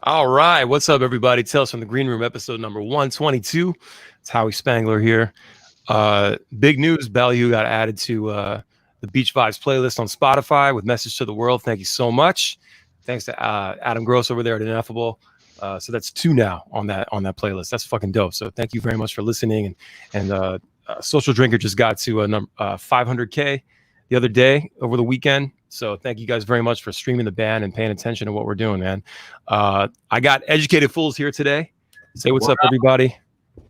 All right, what's up, everybody? Tales from the Green Room, episode number 122. It's Howie Spangler here. Big news: Ballyhoo got added to the Beach Vibes playlist on Spotify with "Message to the World." Thank you so much. Thanks to Adam Gross over there at Ineffable. So that's 2 now on that playlist. That's fucking dope. So thank you very much for listening. And Social Drinker just got to 500K the other day over the weekend. So thank you guys very much for streaming the band and paying attention to what we're doing, man. I got Edjacated Phools here today. Say what's up, everybody.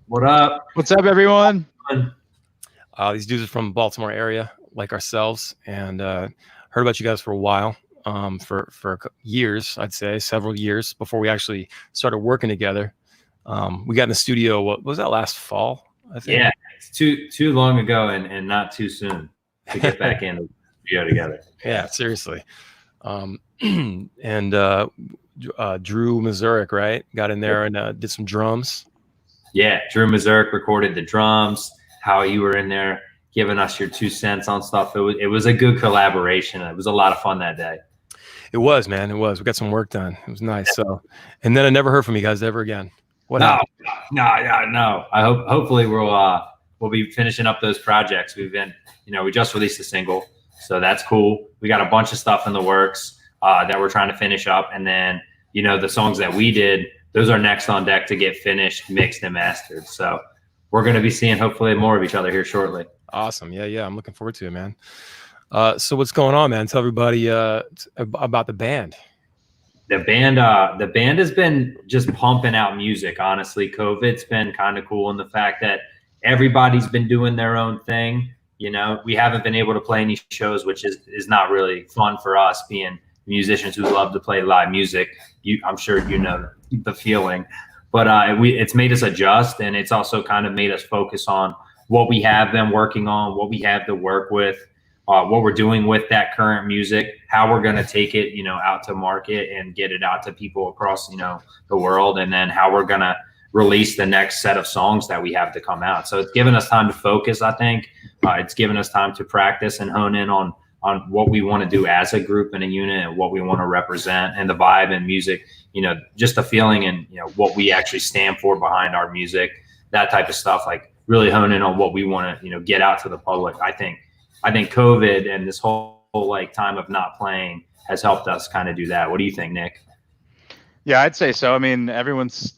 What up? What's up, everyone? These dudes are from the Baltimore area, like ourselves, and heard about you guys for a while, for years, I'd say, several years before we actually started working together. We got in the studio, what was that, last fall, I think? Yeah, it's too long ago and not too soon to get back in the studio together. Yeah, seriously. And Drew Mazurek, right? Got in there and did some drums. Yeah, Drew Mazurek recorded the drums. How you were in there giving us your 2 cents on stuff. It was a good collaboration. It was a lot of fun that day. It was, man. It was. We got some work done. It was nice. So, and then I never heard from you guys ever again. What happened? No. Hopefully we'll be finishing up those projects. We've been, we just released a single, so that's cool. We got a bunch of stuff in the works that we're trying to finish up, and then the songs that we did, those are next on deck to get finished, mixed, and mastered. So we're going to be seeing hopefully more of each other here shortly. Awesome. Yeah. I'm looking forward to it, man. So what's going on, man? Tell everybody about the band. The band has been just pumping out music. Honestly, COVID's been kind of cool in the fact that everybody's been doing their own thing. We haven't been able to play any shows, which is not really fun for us, being musicians who love to play live music. I'm sure you know the feeling, but it's made us adjust, and it's also kind of made us focus on what we have been working on, what we have to work with, what we're doing with that current music, how we're going to take it, out to market and get it out to people across, the world, and then how we're going to release the next set of songs that we have to come out. So it's given us time to focus, I think. It's given us time to practice and hone in on what we want to do as a group and a unit, and what we want to represent, and the vibe and music, just the feeling and, what we actually stand for behind our music, that type of stuff, like really hone in on what we want to, get out to the public. I think COVID and this whole time of not playing has helped us kind of do that. What do you think, Nick? Yeah, I'd say so. I mean, everyone's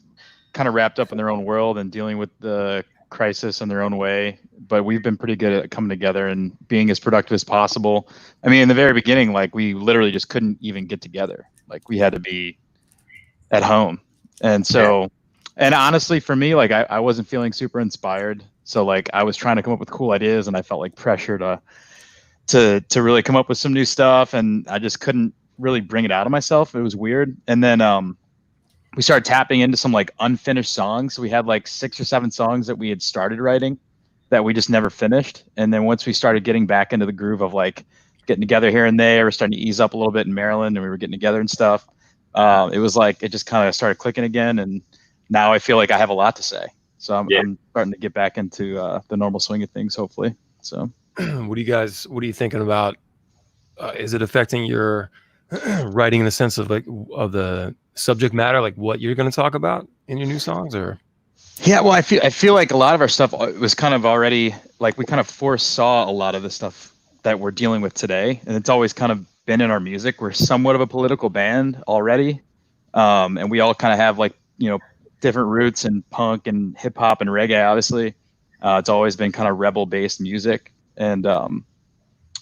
kind of wrapped up in their own world and dealing with the crisis in their own way, but we've been pretty good at coming together and being as productive as possible. I mean, in the very beginning, we literally just couldn't even get together. We had to be at home. And so, and honestly, for me, I wasn't feeling super inspired. So I was trying to come up with cool ideas, and I felt pressure to really come up with some new stuff, and I just couldn't really bring it out of myself. It was weird. And then we started tapping into some unfinished songs. So we had 6 or 7 songs that we had started writing that we just never finished. And then once we started getting back into the groove of getting together here and there, we're starting to ease up a little bit in Maryland, and we were getting together and stuff. It was it just kind of started clicking again, and now I feel like I have a lot to say. So I'm starting to get back into the normal swing of things, hopefully. So, what are you thinking about? Is it affecting your writing in the sense of of the subject matter, what you're going to talk about in your new songs, or? Yeah, well, I feel like a lot of our stuff was kind of already we kind of foresaw a lot of the stuff that we're dealing with today, and it's always kind of been in our music. We're somewhat of a political band already, and we all kind of have different roots in punk and hip hop and reggae. Obviously, it's always been kind of rebel based music, and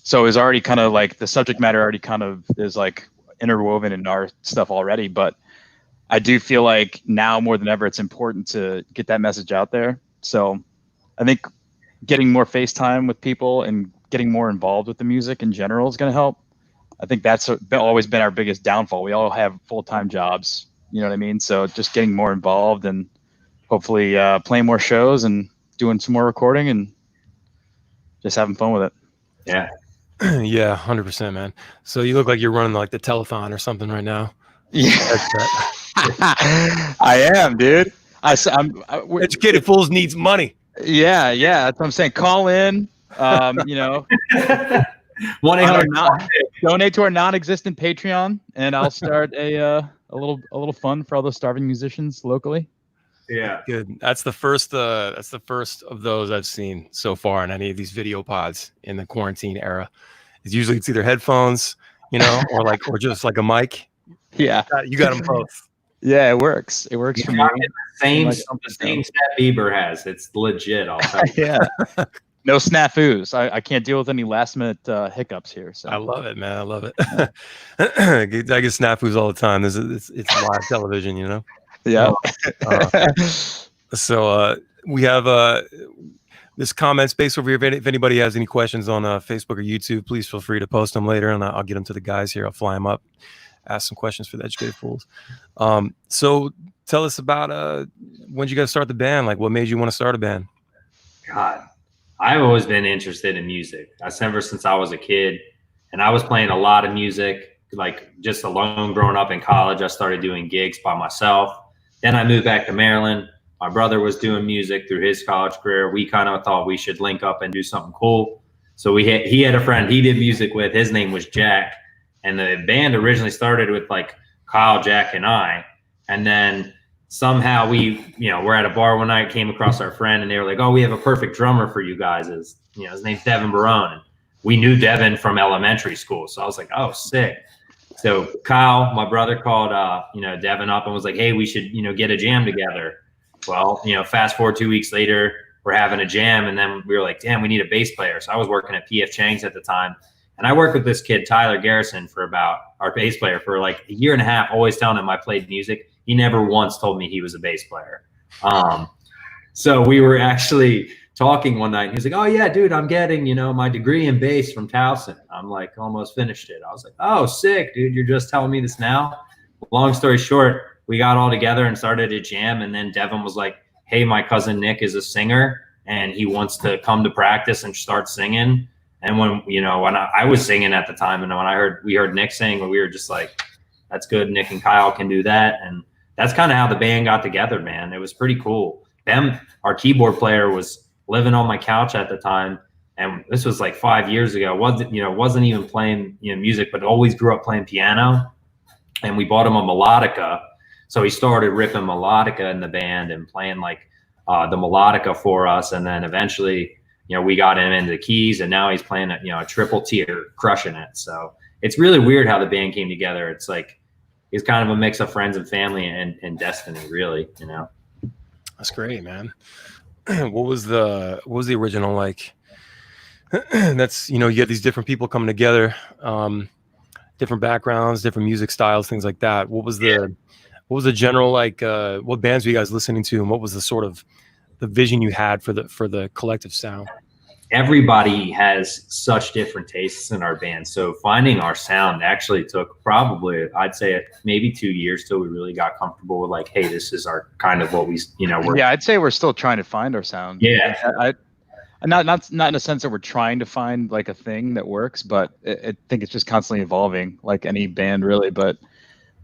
so it was already kind of the subject matter already kind of is interwoven in our stuff already. But I do feel now more than ever, it's important to get that message out there. So I think getting more FaceTime with people and getting more involved with the music in general is going to help. I think that's always been our biggest downfall. We all have full-time jobs, you know what I mean? So just getting more involved and hopefully playing more shows and doing some more recording and just having fun with it. Yeah. Yeah, 100%, man. So you look like you're running the telethon or something right now. Yeah. I am, dude. Edjacated Phools needs money. Yeah. That's what I'm saying. Call in, 1-800 donate to our non-existent Patreon, and I'll start a a little fun for all those starving musicians locally. Yeah. Good. That's the first of those I've seen so far in any of these video pods in the quarantine era. It's usually either headphones, or just like a mic. Yeah. You got them both. Yeah, it works. It works for me. The same set Bieber has. It's legit. I'll tell you. Yeah. No snafus. I can't deal with any last minute hiccups here. So I love it, man. I love it. I get snafus all the time. It's live television, Yeah. So we have this comment space over here. If anybody has any questions on Facebook or YouTube, please feel free to post them later, and I'll get them to the guys here. I'll fly them up, ask some questions for the Edjacated Phools. So tell us about when did you guys start the band? Like, what made you want to start a band? God, I've always been interested in music. Ever since I was a kid, and I was playing a lot of music, like just alone growing up in college. I started doing gigs by myself. Then I moved back to Maryland. My brother was doing music through his college career. We kind of thought we should link up and do something cool. So he had a friend he did music with. His name was Jack. And the band originally started with like Kyle, Jack, and I. And then somehow we're at a bar one night, came across our friend, and they were like, "Oh, we have a perfect drummer for you guys." His name's Devin Barone. And we knew Devin from elementary school. So I was like, "Oh, sick." So Kyle, my brother, called Devin up and was like, "Hey, we should get a jam together." Well, fast forward 2 weeks later, we're having a jam, and then we were like, "Damn, we need a bass player." So I was working at PF Chang's at the time, and I worked with this kid Tyler Garrison our bass player for like a year and a half, always telling him I played music. He never once told me he was a bass player. So we were actually talking one night, and he was like, "Oh yeah, dude, I'm getting my degree in bass from Towson." I'm like, almost finished it. I was like, "Oh, sick, dude, you're just telling me this now?" Long story short, we got all together and started a jam, and then Devin was like, "Hey, my cousin Nick is a singer, and he wants to come to practice and start singing." And when I was singing at the time, and when we heard Nick sing, we were just like, "That's good. Nick and Kyle can do that." And that's kind of how the band got together, man. It was pretty cool. Our keyboard player was living on my couch at the time, and this was like 5 years ago. Wasn't even playing music, but always grew up playing piano. And we bought him a melodica, so he started ripping melodica in the band and playing like the melodica for us. And then eventually, we got him into the keys, and now he's playing a triple tier, crushing it. So it's really weird how the band came together. It's like it's kind of a mix of friends and family and destiny, really. That's great, man. What was the original like? That's you get these different people coming together, different backgrounds, different music styles, things like that. What was the general like? What bands were you guys listening to, and what was the sort of the vision you had for the collective sound? Everybody has such different tastes in our band, so finding our sound actually took probably, I'd say, maybe 2 years till we really got comfortable with like, hey, this is our kind of what we yeah, I'd say we're still trying to find our sound. Yeah, not in a sense that we're trying to find like a thing that works, but I think it's just constantly evolving, like any band really. But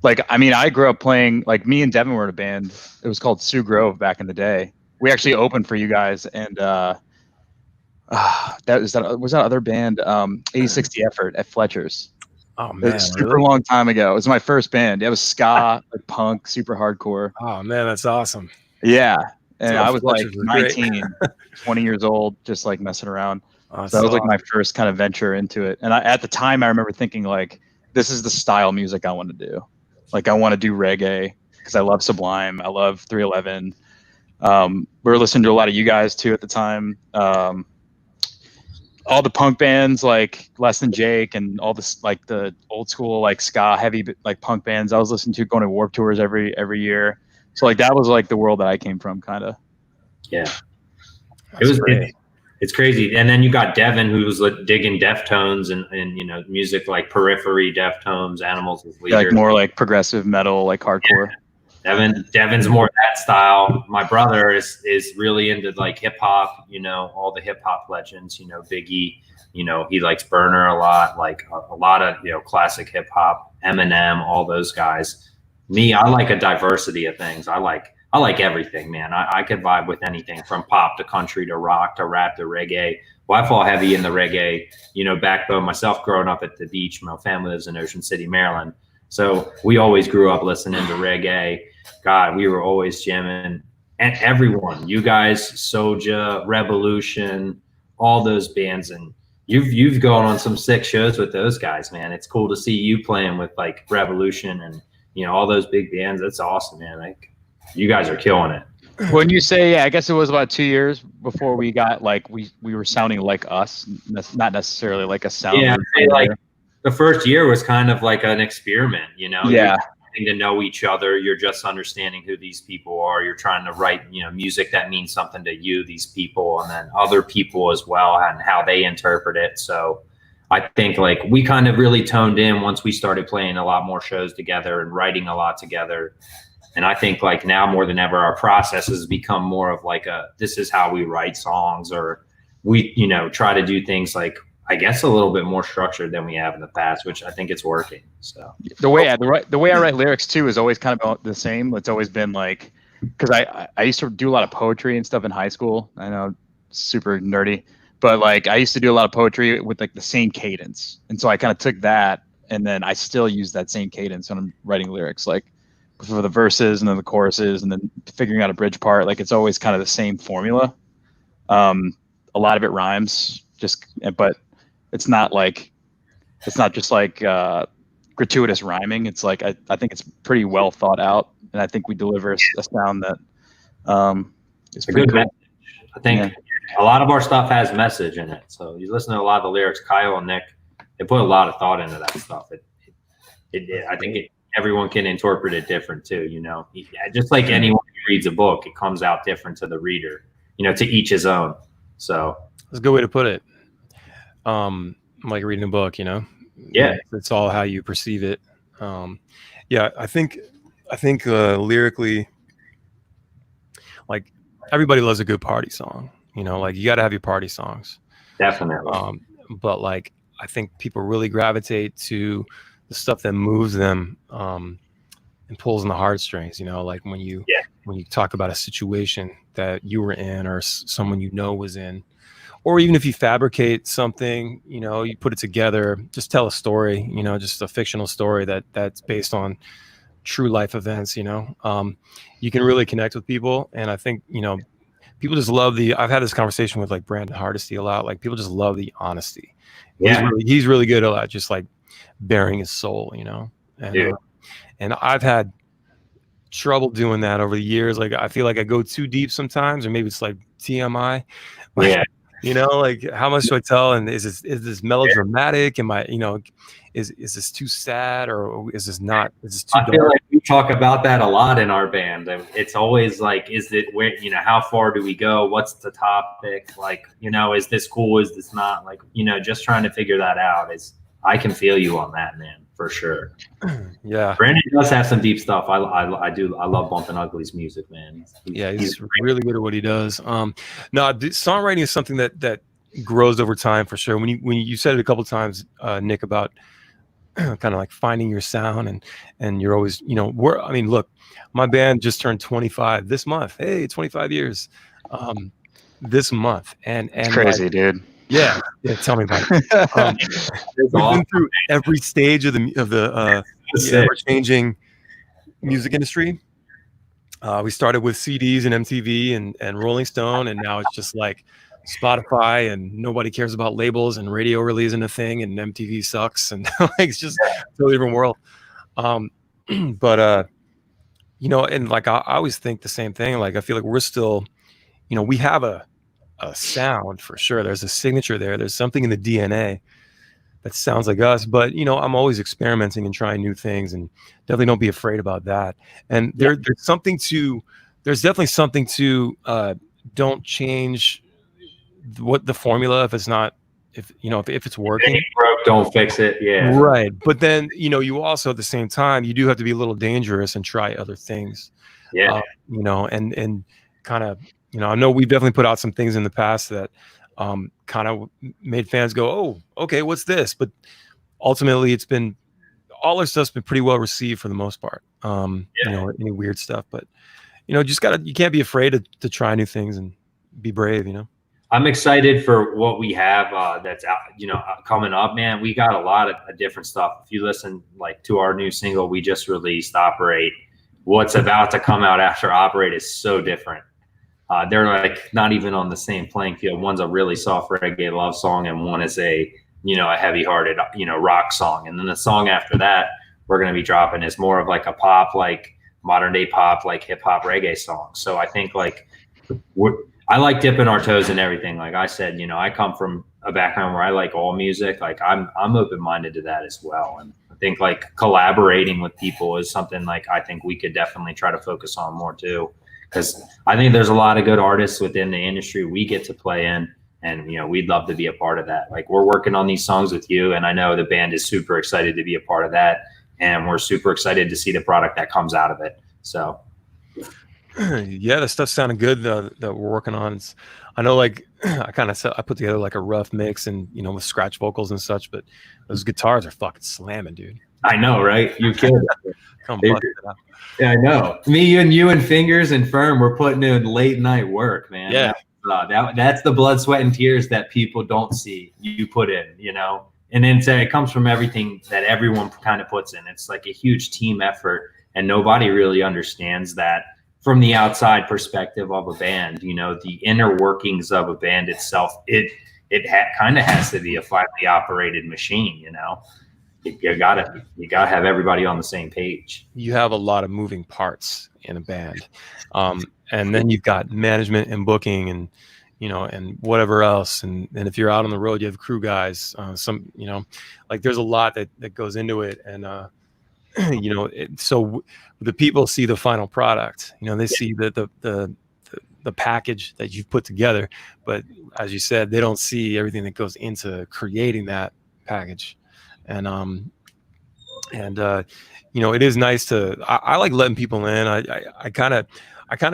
like, I mean, I grew up playing, like me and Devin were in a band. It was called Sioux Grove back in the day. We actually opened for you guys, and was that other band, 8060 Effort at Fletcher's. Oh man, it was super long time ago. It was my first band. It was ska, like punk, super hardcore. Oh man, that's awesome. Yeah, and I was like 19, 20 years old, just like messing around. So that was like my first kind of venture into it. And at the time, I remember thinking like, this is the style music I want to do. Like I want to do reggae because I love Sublime. I love 311. We were listening to a lot of you guys too at the time. All the punk bands like Less Than Jake and all this like the old school like ska heavy like punk bands I was listening to, going to Warped Tours every year. So like that was like the world that I came from, kind of. Yeah, it's crazy. And then you got Devin, who was like digging Deftones and music like Periphery, Deftones, Animals as Leader. Like more like progressive metal, like hardcore. Devin's more that style. My brother is really into like hip hop, all the hip hop legends, Biggie, he likes Burner a lot, like a lot of, classic hip hop, Eminem, all those guys. Me, I like a diversity of things. I like everything, man. I could vibe with anything from pop to country to rock to rap to reggae. Well, I fall heavy in the reggae, backbone myself growing up at the beach. My family lives in Ocean City, Maryland. So we always grew up listening to reggae. God, we were always jamming. And everyone, you guys, Soulja, Revolution, all those bands, and you've gone on some sick shows with those guys, man. It's cool to see you playing with like Revolution and all those big bands. That's awesome, man. Like you guys are killing it. When you say, I guess it was about 2 years before we got like we were sounding like us, not necessarily like a sound. Yeah, I'd say like the first year was kind of like an experiment, Yeah. You're getting to know each other. You're just understanding who these people are. You're trying to write, music that means something to you, these people, and then other people as well, and how they interpret it. So I think like we kind of really toned in once we started playing a lot more shows together and writing a lot together. And I think like now more than ever, our process has become more of like this is how we write songs, or we, try to do things like, I guess, a little bit more structured than we have in the past, which I think it's working. So the way I write lyrics too is always kind of the same. It's always been like, because I used to do a lot of poetry and stuff in high school. I know, super nerdy, but like I used to do a lot of poetry with like the same cadence. And so I kind of took that, and then I still use that same cadence when I'm writing lyrics, like for the verses and then the choruses and then figuring out a bridge part. Like it's always kind of the same formula. A lot of it rhymes, but it's not just like gratuitous rhyming. It's like I think it's pretty well thought out, and I think we deliver a sound that is pretty good cool. message. I think a lot of our stuff has message in it. So you listen to a lot of the lyrics, Kyle and Nick, they put a lot of thought into that stuff. I think everyone can interpret it different too. Just like anyone who reads a book, it comes out different to the reader. To each his own. So that's a good way to put it. Like reading a book, Yeah, it's all how you perceive it. I think lyrically, like everybody loves a good party song. Like you got to have your party songs. definitely. But like I think people really gravitate to the stuff that moves them and pulls on the heartstrings. Like when you talk about a situation that you were in or someone was in. Or even if you fabricate something, you put it together, just tell a story, just a fictional story that's based on true life events, you can really connect with people. And I think, people just love I've had this conversation with like Brandon Hardesty a lot. Like people just love the honesty. Yeah. He's really good at just like bearing his soul, and I've had trouble doing that over the years. Like I feel like I go too deep sometimes, or maybe it's like TMI. Like how much do I tell? And is this melodramatic? Am I, is this too sad, or is this not? Is this too I feel like we talk about that a lot in our band. It's always like, is it where, how far do we go? What's the topic? Like, is this cool? Is this not? Like, just trying to figure that out. I can feel you on that, man, for sure. Yeah. Brandon does have some deep stuff. I love Bumpin' Ugly's music, man. He's really good at what he does. No, songwriting is something that grows over time for sure. When you said it a couple of times, Nick, about kind of like finding your sound and you're always, look, my band just turned 25 this month. Hey, 25 years this month. And it's crazy, dude. Yeah, tell me about it. We've been through every stage of the ever-changing music industry. We started with CDs and MTV and Rolling Stone, and now it's just like Spotify, and nobody cares about labels, and radio really isn't a thing, and MTV sucks, and like it's just a totally different world. But and like I always think the same thing. Like I feel like we're still, we have a sound for sure. There's a signature there. There's something in the DNA that sounds like us. But I'm always experimenting and trying new things, and definitely don't be afraid about that. And there's definitely something to don't change what the formula if it's not if it's working. If it broke, don't fix it. Yeah. Right. But then you also at the same time you do have to be a little dangerous and try other things. Yeah. And kind of. I know we've definitely put out some things in the past that kind of made fans go, "Oh, okay, what's this?" But ultimately, all our stuff's been pretty well received for the most part. Any weird stuff, but you can't be afraid to try new things and be brave. I'm excited for what we have that's out, coming up, man. We got a lot of different stuff. If you listen like to our new single we just released, Operate, what's about to come out after Operate is so different. They're like not even on the same playing field. One's a really soft reggae love song, and one is a heavy-hearted rock song. And then the song after that we're going to be dropping is more of like a pop, like modern day pop, like hip hop reggae song. So I think like I like dipping our toes in everything. Like I said, I come from a background where I like all music. Like I'm open-minded to that as well. And I think like collaborating with people is something like I think we could definitely try to focus on more too. Because I think there's a lot of good artists within the industry we get to play in, and we'd love to be a part of that. Like we're working on these songs with you, and I know the band is super excited to be a part of that, and we're super excited to see the product that comes out of it. So, yeah, the stuff sounded good that we're working on. I know, like I put together like a rough mix, and with scratch vocals and such, but those guitars are fucking slamming, dude. I know, right? You killed it. Come bust it up. Yeah, I know. Me and you and Fingers and Firm, we're putting in late night work, man. Yeah. That's the blood, sweat, and tears that people don't see you put in, And then it comes from everything that everyone kind of puts in. It's like a huge team effort, and nobody really understands that from the outside perspective of a band. The inner workings of a band itself, it kind of has to be a finely operated machine, You gotta have everybody on the same page. You have a lot of moving parts in a band, and then you've got management and booking, and and whatever else. And if you're out on the road, you have crew guys. Like there's a lot that goes into it, and so the people see the final product. They see the package that you've put together, but as you said, they don't see everything that goes into creating that package. And it is nice to, I like letting people in. I kind of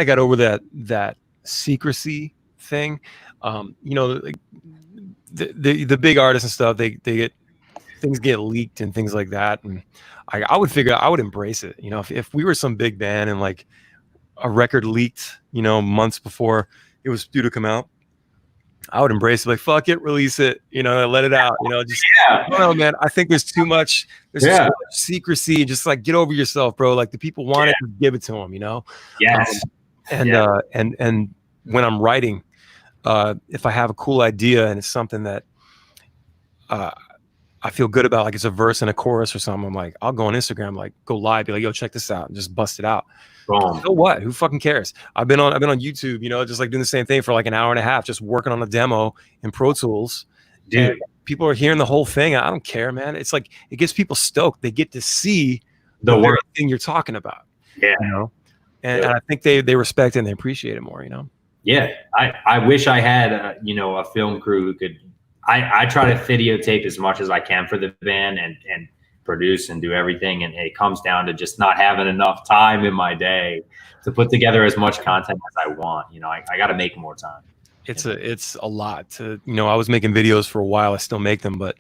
got over that secrecy thing. Like the big artists and stuff, they get, things get leaked and things like that. And I would embrace it. If we were some big band and like a record leaked, months before it was due to come out, I would embrace it. Like, fuck it, release it, let it out, just, I don't know, man. I think there's too much secrecy. Just like, get over yourself, bro. Like the people want it, give it to them, Yes. And when I'm writing, if I have a cool idea and it's something that, I feel good about, like it's a verse and a chorus or something, I'm like, I'll go on Instagram, like go live, be like, yo, check this out, and just bust it out. Boom. So what? Who fucking cares? I've been on YouTube, just like doing the same thing for like an hour and a half, just working on a demo in Pro Tools. Dude, people are hearing the whole thing. I don't care, man. It's like it gets people stoked. They get to see the work thing you're talking about. Yeah. And I think they respect it and they appreciate it more, Yeah. I wish I had a film crew who could. I try to videotape as much as I can for the band and produce and do everything, and it comes down to just not having enough time in my day to put together as much content as I want. I got to make more time. It's a lot to, I was making videos for a while. I still make them, but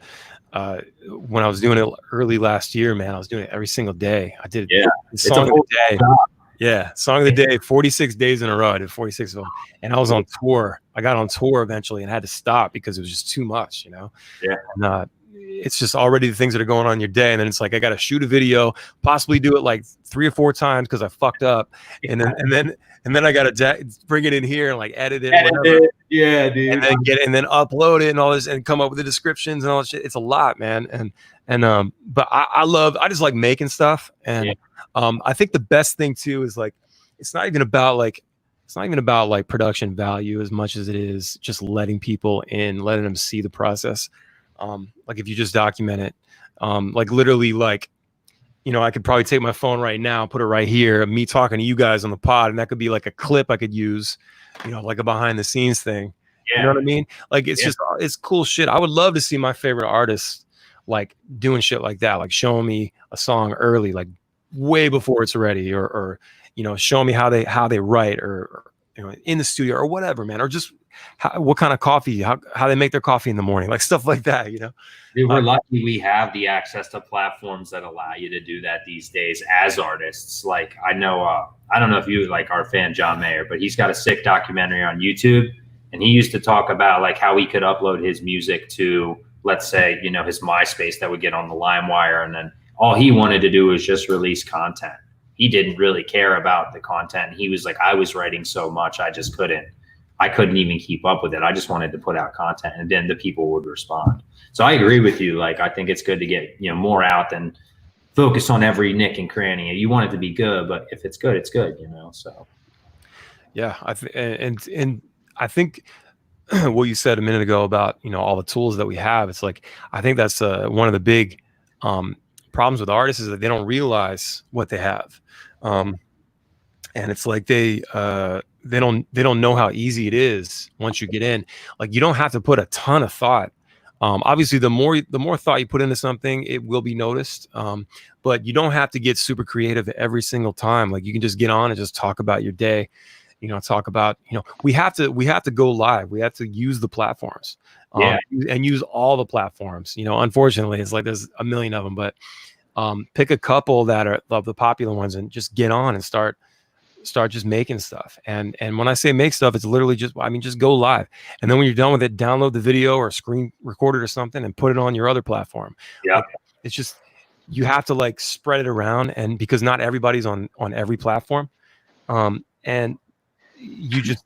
when I was doing it early last year, man, I was doing it every single day. I did song of the day. Yeah, song of the day, 46 days in a row. I did 46 of them, and I was on tour. I got on tour eventually and had to stop because it was just too much, Yeah. And, it's just already the things that are going on in your day, and then it's like I got to shoot a video, possibly do it like 3 or 4 times because I fucked up, and then I got to bring it in here and like edit it, yeah, dude, and then and then upload it and all this and come up with the descriptions and all this shit. It's a lot, man, and but I just like making stuff, and I think the best thing too is like it's not even about like production value as much as it is just letting people in, letting them see the process. Like if you just document it, like literally, like, I could probably take my phone right now, put it right here, me talking to you guys on the pod, and that could be like a clip I could use, like a behind the scenes thing. Yeah. You know what I mean? Like it's just, it's cool shit. I would love to see my favorite artists like doing shit like that, like showing me a song early, like way before it's ready, or showing me how they write, or in the studio or whatever, man, or just what kind of coffee, how they make their coffee in the morning, like stuff like that, Dude, we're lucky we have the access to platforms that allow you to do that these days as artists. Like I know, I don't know if you like our fan John Mayer, but he's got a sick documentary on YouTube. And he used to talk about like how he could upload his music to, let's say, you know, his MySpace that would get on the LimeWire, and then all he wanted to do was just release content. He didn't really care about the content. He was like, I was writing so much, I couldn't even keep up with it. I just wanted to put out content, and then the people would respond. So I agree with you. Like, I think it's good to get, you know, more out than focus on every nick and cranny. You want it to be good, but if it's good, it's good, you know? So. Yeah. And I think what you said a minute ago about, you know, all the tools that we have, it's like, I think that's one of the big problems with artists is that they don't realize what they have. And it's like they don't know how easy it is once you get in. Like, you don't have to put a ton of thought. Obviously, the more thought you put into something, it will be noticed. But you don't have to get super creative every single time. Like, you can just get on and just talk about your day. You know, talk about, you know, we have to go live. We have to use the platforms, and use all the platforms. You know, unfortunately, it's like there's a million of them, but pick a couple that are of the popular ones and just get on and start just making stuff. And when I say make stuff, it's literally just, I mean, just go live. And then when you're done with it, download the video or screen record it or something and put it on your other platform. Yeah. Like, it's just, you have to like spread it around, and because not everybody's on every platform. And you just,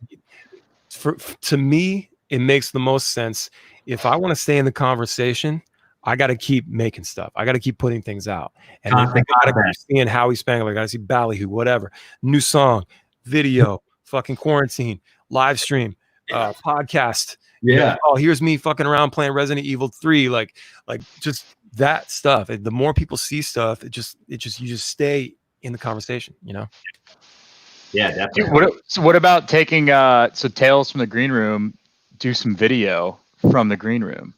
to me, it makes the most sense. If I want to stay in the conversation, I got to keep making stuff. I got to keep putting things out. And I got to keep seeing Howi Spangler. I got to see Ballyhoo, whatever. New song, video, fucking quarantine, live stream, podcast. Yeah. You know, oh, here's me fucking around playing Resident Evil 3. Like just that stuff. The more people see stuff, you just stay in the conversation, you know? Yeah, definitely. So what about taking so Tales from the Green Room, do some video from the green room?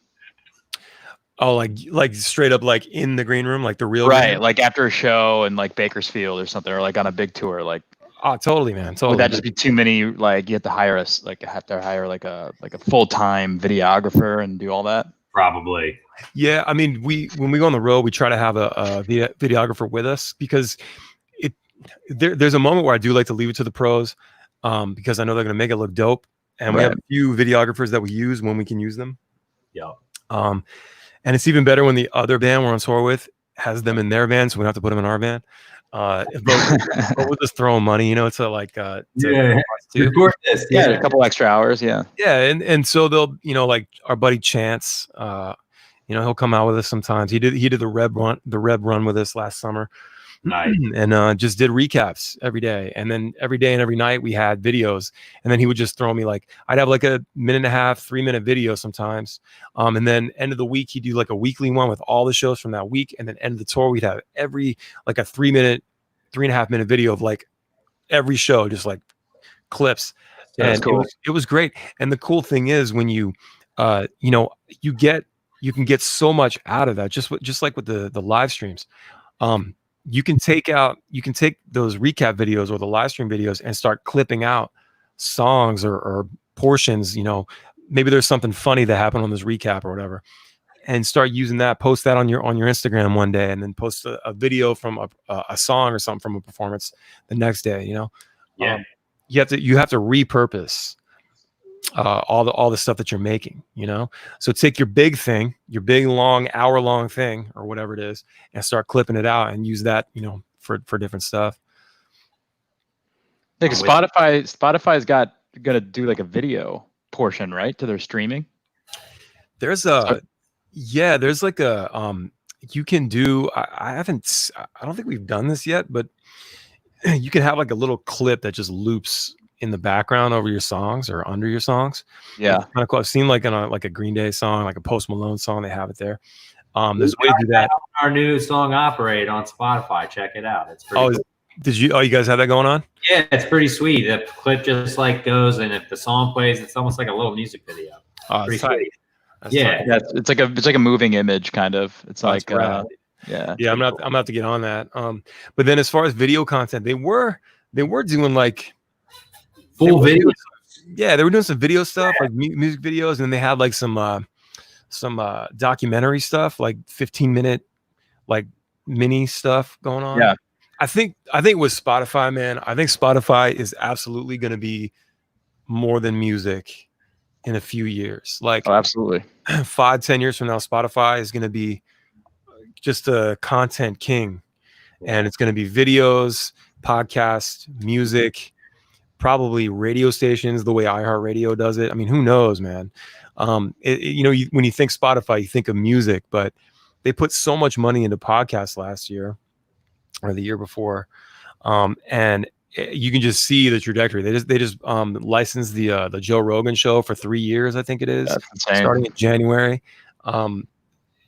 Oh, like straight up, like in the green room, like the real right, like after a show in like Bakersfield or something, or like on a big tour, like. Oh, totally, man. Totally. Would that just be too many? Like, you have to hire a full-time videographer and do all that? Probably. Yeah, I mean, when we go on the road, we try to have a videographer with us, because there's a moment where I do like to leave it to the pros, because I know they're going to make it look dope. And we have a few videographers that we use when we can use them. Yeah. And it's even better when the other band we're on tour with has them in their van, so we don't have to put them in our van. But we'll just throw them money, you know, to like record this. Yeah, a couple extra hours. Yeah. Yeah, and so they'll, you know, like our buddy Chance, you know, he'll come out with us sometimes. He did the Reb run with us last summer. Nice. And just did recaps every day. And then every day and every night we had videos. And then he would just throw me, like, I'd have like a 1.5, 3-minute video sometimes. And then end of the week, he'd do like a weekly one with all the shows from that week. And then end of the tour, we'd have every, like, a 3.5-minute video of like every show, just like clips. That's and cool. It was great. And the cool thing is, when you know, you can get so much out of that, just like with the live streams. You can take those recap videos or the live stream videos and start clipping out songs or portions. You know, maybe there's something funny that happened on this recap or whatever, and start using that. Post that on your Instagram one day, and then post a video from a song or something from a performance the next day. You know, you have to repurpose all the stuff that you're making, you know? So take your big thing, your big long hour-long thing or whatever it is, and start clipping it out and use that, you know, for different stuff. Like Spotify's gonna do like a video portion, right, to their streaming. There's like a you can do, I don't think we've done this yet, but you can have like a little clip that just loops in the background over your songs or under your songs. Yeah, kind of cool. I've seen like a Green Day song, like a Post Malone song, they have it there. There's a way to do that. Our new song Operate on Spotify. Check it out. It's pretty cool. You guys have that going on? Yeah, it's pretty sweet. The clip just like goes, and if the song plays, it's almost like a little music video. Pretty sweet. Yeah, it's like a moving image kind of. It's like yeah. I'm gonna have to get on that. But then as far as video content, they were doing like full video. Yeah, they were doing some video stuff, like music videos, and then they had like some documentary stuff, like 15-minute like mini stuff going on. Yeah. I think with Spotify, man, I think Spotify is absolutely going to be more than music in a few years. Like, Oh, absolutely. 5-10 years from now, Spotify is going to be just a content king, and it's going to be videos, podcasts, music, probably radio stations the way iHeartRadio does it. I mean, who knows, man? When you think Spotify, you think of music, but they put so much money into podcasts last year or the year before, and you can just see the trajectory. They just licensed the Joe Rogan show for 3 years, I think it is, That's insane. starting in January.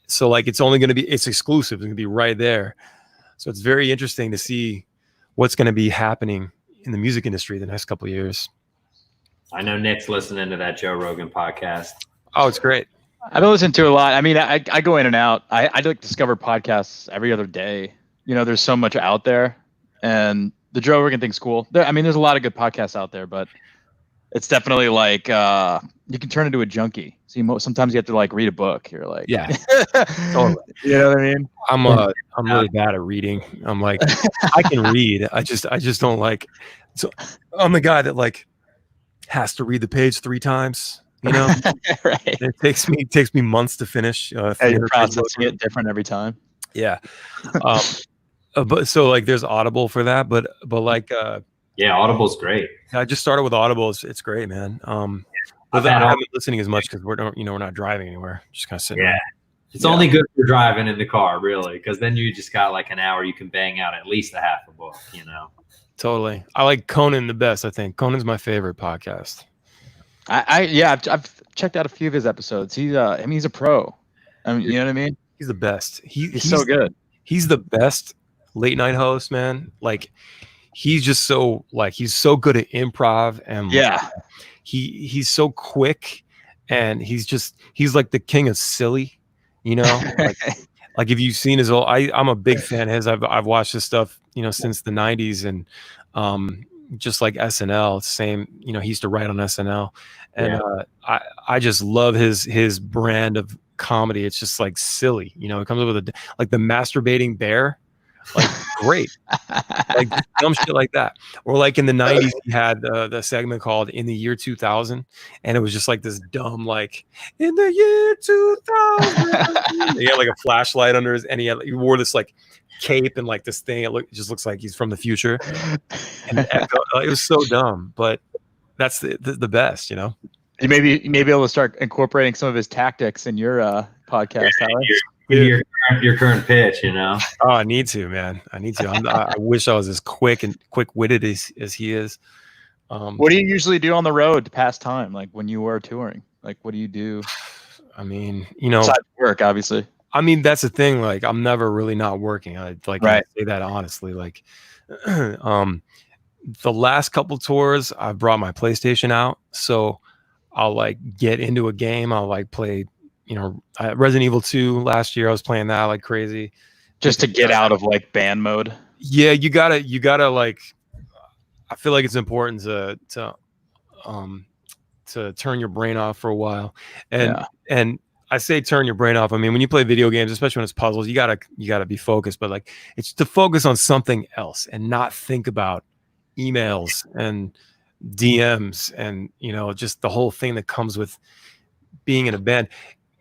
So like it's exclusive. It's gonna be right there. So it's very interesting to see what's going to be happening in the music industry the next couple of years. I know Nick's listening to that Joe Rogan podcast. Oh, it's great. I've been listening to a lot. I mean, I go in and out. I like discover podcasts every other day. You know, there's so much out there, and the Joe Rogan thing's cool. I mean, there's a lot of good podcasts out there, but it's definitely like you can turn into a junkie. So sometimes you have to like read a book. You're like, yeah, totally. You know what I mean? I'm really bad at reading. I'm like, I can read. I just don't like. So I'm the guy that like has to read the page 3 times. You know, Right. It takes me months to finish. You're processing it different every time. Yeah. But so like there's Audible for that, but like yeah, Audible's great. I just started with Audible. It's great, man. But I haven't been listening as much because we're not driving anywhere. Just kind of sitting. Yeah. It's only good for driving in the car, really, because then you just got like an hour you can bang out at least a half a book, you know. Totally. I like Conan the best, I think. Conan's my favorite podcast. I've checked out a few of his episodes. He's a pro. I mean, you know what I mean? He's the best. He's so good. He's the best late night host, man. Like he's just so he's so good at improv, and he's so quick, and he's like the king of silly, you know. Like if you've seen his old, I'm a big fan of his. I've watched his stuff, you know, since the 90s, and just like SNL, same, you know, he used to write on SNL, and I just love his brand of comedy. It's just like silly, you know. It comes up with like the masturbating bear, like great, like dumb shit like that. Or like in the 90s, he had the segment called "In the Year 2000," and it was just like this dumb, like in the year 2000. He had like a flashlight under his, and he wore this like cape and like this thing. It just looks like he's from the future. And it was so dumb, but that's the best, you know. You may be able to start incorporating some of his tactics in your podcast. Your current pitch, you know. Oh, I need to, man. I need to. I wish I was as quick-witted as he is. What do you usually do on the road to pass time? Like when you were touring, like what do you do? I mean, you know, besides work, obviously. I mean, that's the thing. Like, I'm never really not working. I say that honestly. Like, the last couple tours, I brought my PlayStation out, so I'll like get into a game. I'll like play, you know, Resident Evil 2 last year. I was playing that like crazy, just to get out of like band mode. Yeah, you gotta like. I feel like it's important to turn your brain off for a while, and I say turn your brain off. I mean, when you play video games, especially when it's puzzles, you gotta be focused. But like, it's to focus on something else and not think about emails and DMs and, you know, just the whole thing that comes with being in a band.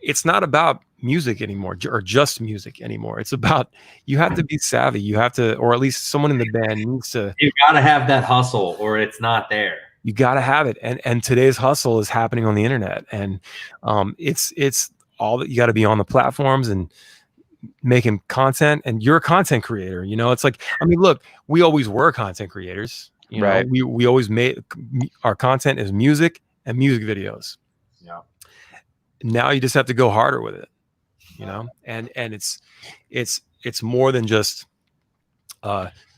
It's not about music anymore, or just music anymore. It's about, you have to be savvy. You have to, or at least someone in the band needs to. You gotta have that hustle, or it's not there. You gotta have it, and today's hustle is happening on the internet, and it's all that you got to be on the platforms and making content, and you're a content creator. You know, it's like, I mean, look, we always were content creators. You know, we always made our content is music and music videos. Yeah. Now you just have to go harder with it, you know, and it's more than just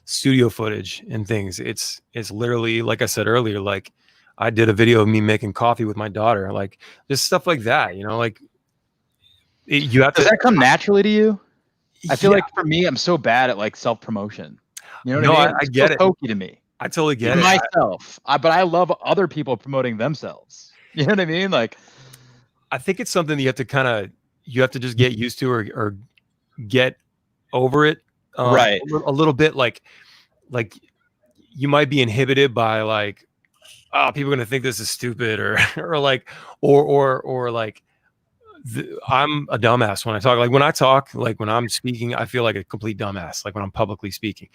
studio footage and things. It's literally, like I said earlier, like I did a video of me making coffee with my daughter, like just stuff like that, you know, like you have to. Does that come naturally to you? I feel like for me, I'm so bad at like self-promotion. You know what I mean? I get it. Hokey to me. I totally get it. Myself, but I love other people promoting themselves. You know what I mean? Like, I think it's something that you have to just get used to, or get over it. Right. A little bit, like you might be inhibited by like oh, people are gonna think this is stupid, or or like, or like, I'm a dumbass when I talk. Like when I talk, like when I'm speaking, I feel like a complete dumbass. Like when I'm publicly speaking,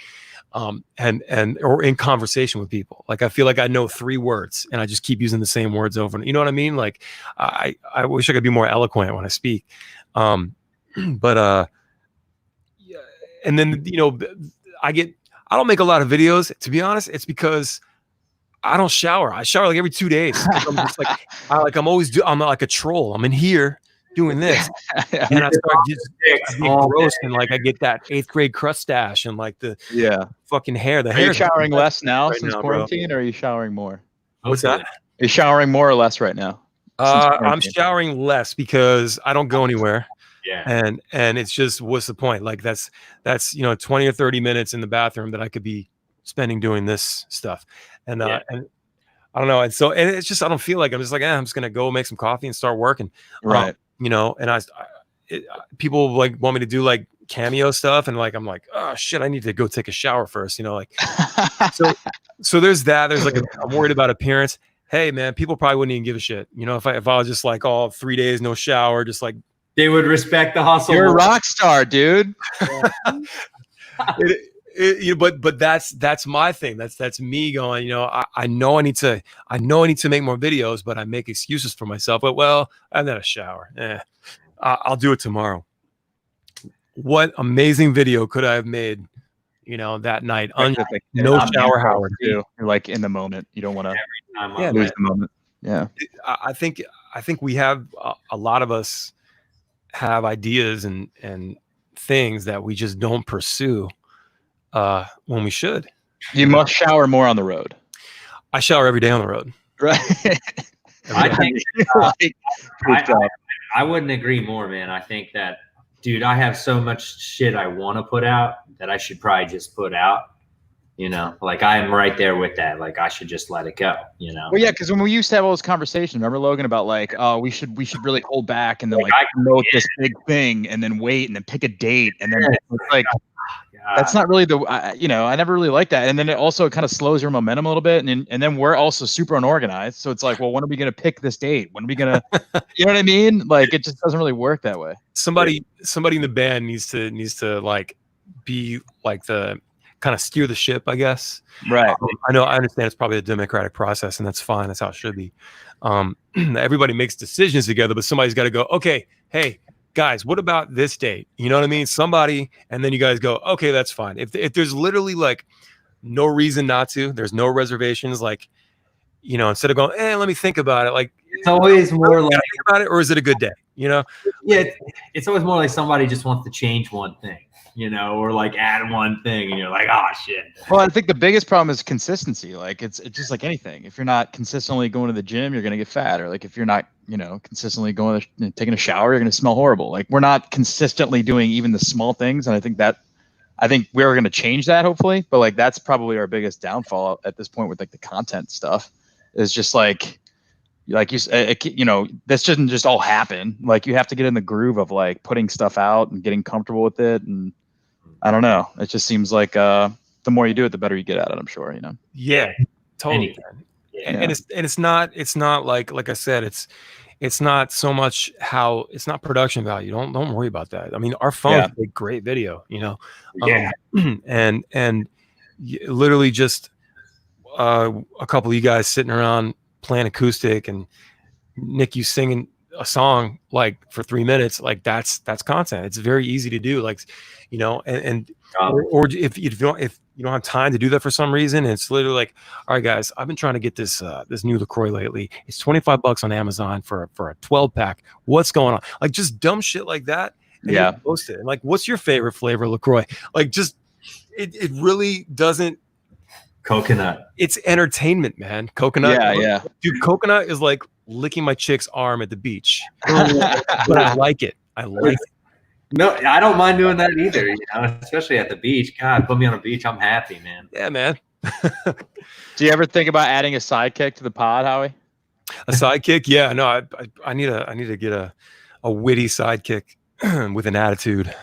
and or in conversation with people. Like I feel like I know 3 words and I just keep using the same words over. And you know what I mean? Like I wish I could be more eloquent when I speak. But yeah, and then I don't make a lot of videos. To be honest, it's because I don't shower. I shower like every 2 days. I'm just like I'm like a troll. I'm in here doing this, and I start just being gross, and like I get that 8th grade crustache and like the fucking hair. The hair. Are you showering less now right since now, quarantine, or are you showering more? What's that? Are you showering more or less right now? I'm showering less because I don't go anywhere. Yeah. And it's just, what's the point? Like that's 20 or 30 minutes in the bathroom that I could be spending doing this stuff. And and I don't know. And so, and it's just, I don't feel like, I'm just like, I'm just gonna go make some coffee and start working. Right. And people like want me to do like cameo stuff, and like I'm like, oh shit, I need to go take a shower first, like so there's that. There's like I'm worried about appearance. Hey man, people probably wouldn't even give a shit, if I was just like all 3 days no shower, just like they would respect the hustle. You're a rock star, dude. But that's my thing. That's me going, I know I need to make more videos, but I make excuses for myself. But well, I'm not a shower. I'll do it tomorrow. What amazing video could I have made, that night? No shower, Howard. You're like in the moment. You don't want to lose the moment. Yeah. I think we have a lot of us have ideas and things that we just don't pursue when we should. You must shower more on the road. I shower every day on the road. Right. I think I wouldn't agree more, man. I think that, dude, I have so much shit I want to put out that I should probably just put out. Like I am right there with that. Like I should just let it go. Well, yeah, because when we used to have all those conversations, remember Logan, about like, oh, we should really hold back and then like promote this big thing and then wait and then pick a date and then it's like that's not really I never really liked that. And then it also kind of slows your momentum a little bit. And then we're also super unorganized. So it's like, well, when are we going to pick this date? When are we going to, you know what I mean? Like, it just doesn't really work that way. Somebody in the band needs to like be like the kind of steer the ship, I guess. Right. I understand it's probably a democratic process, and that's fine. That's how it should be. Everybody makes decisions together, but somebody's got to go, okay, hey, guys, what about this date? You know what I mean? Somebody, and then you guys go, okay, that's fine. If there's literally like no reason not to, there's no reservations, like, instead of going, let me think about it, like it's always more like think about it, or is it a good day? Yeah, it's always more like somebody just wants to change one thing, or like add one thing, and you're like, oh shit. Well, I think the biggest problem is consistency. Like it's just like anything. If you're not consistently going to the gym, you're gonna get fat, or like if you're not, consistently going to taking a shower, you're gonna smell horrible. Like we're not consistently doing even the small things, and I think we're gonna change that hopefully. But like that's probably our biggest downfall at this point with like the content stuff. Is just like you said, this shouldn't just all happen. Like you have to get in the groove of like putting stuff out and getting comfortable with it. And I don't know. It just seems like the more you do it, the better you get at it. I'm sure. Yeah, totally. And it's not like I said, it's not so much how it's not production value. Don't worry about that. I mean, our phones make great video. And literally just a couple of you guys sitting around playing acoustic and Nick, you singing a song like for 3 minutes, like that's content. It's very easy to do, like, or if you don't have time to do that for some reason, it's literally like, all right guys, I've been trying to get this new LaCroix lately. It's $25 on Amazon for a 12-pack. What's going on? Like just dumb shit like that. And post it. And like, what's your favorite flavor of LaCroix? Like just it really doesn't. Coconut. It's entertainment, man. Coconut. Yeah. Dude, coconut is like licking my chick's arm at the beach. But I like it. No, I don't mind doing that either, especially at the beach. God, put me on a beach. I'm happy, man. Yeah, man. Do you ever think about adding a sidekick to the pod, Howie? A sidekick? Yeah, no, I need to get a witty sidekick with an attitude.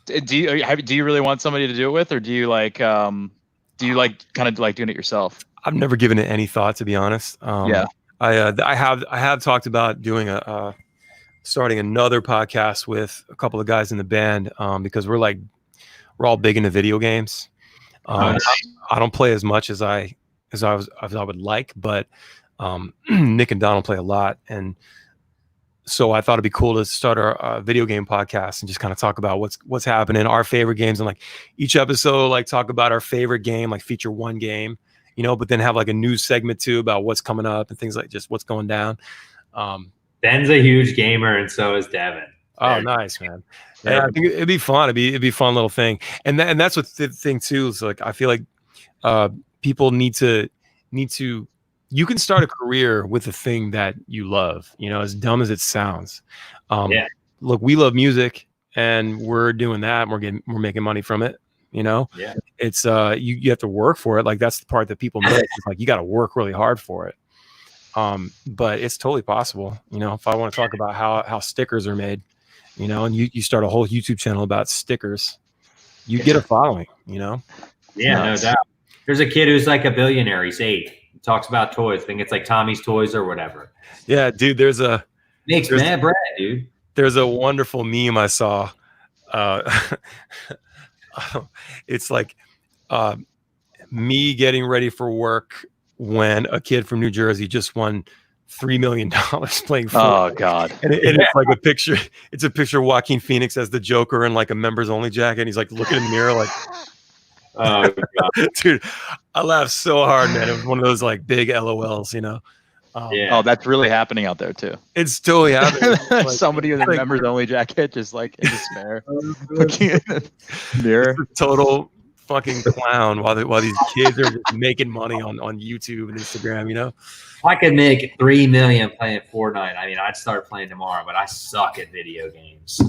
Do you really want somebody to do it with, or do you like kind of like doing it yourself? I've never given it any thought, to be honest. Yeah. I have talked about doing starting another podcast with a couple of guys in the band, because we're all big into video games. I don't play as much as I would like, but Nick and Donald play a lot, and so I thought it'd be cool to start our video game podcast and just kind of talk about what's happening, our favorite games, and like each episode, like talk about our favorite game, like feature one game, but then have like a news segment too about what's coming up and things like just what's going down. Ben's a huge gamer, and so is Devin. Oh, nice, man. Yeah, I think it'd be fun. It'd be a fun little thing, and that's what the thing too is. Like, I feel like people need to. You can start a career with a thing that you love. As dumb as it sounds. Look, we love music, and we're doing that. And we're making money from it. It's you have to work for it. Like, that's the part that people miss. It's like you got to work really hard for it. But it's totally possible. If I want to talk about how stickers are made, and you start a whole YouTube channel about stickers, you get a following. Yeah, no doubt. There's a kid who's like a billionaire. He's 8. He talks about toys. I think it's like Tommy's Toys or whatever. Yeah, dude. Makes mad bread, dude. There's a wonderful meme I saw. It's like me getting ready for work when a kid from New Jersey just won $3 million playing football. Oh God! And it's like a picture. It's a picture of Joaquin Phoenix as the Joker in like a members only jacket. And he's like looking in the mirror, like, oh God. Dude, I laughed so hard, man. It was one of those like big LOLs, Oh, that's really happening out there too. It's totally happening. Like, somebody with a members only jacket, just like in despair, looking in the mirror. Total fucking clown while these kids are just making money on YouTube and Instagram. If I could make $3 million playing Fortnite, I mean, I'd start playing tomorrow. But I suck at video games.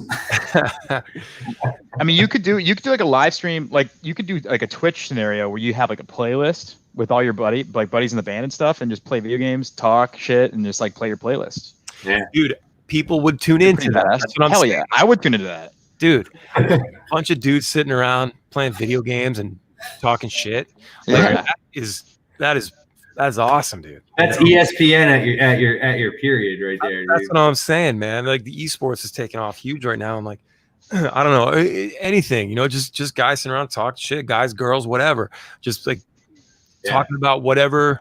I mean, you could do like a live stream, like you could do like a Twitch scenario where you have like a playlist with all your buddies in the band and stuff, and just play video games, talk shit, and just like play your playlist. Yeah, dude, people would tune into that. That's what I'm saying. Yeah, I would tune into that, dude. A bunch of dudes sitting around playing video games and talking shit. Like, that is awesome, dude. That's ESPN at your period right there. That's dude. what I'm saying, man. Like, the esports is taking off huge right now. I'm like, I don't know, anything, just guys sitting around talking shit, guys, girls, whatever, just like talking about whatever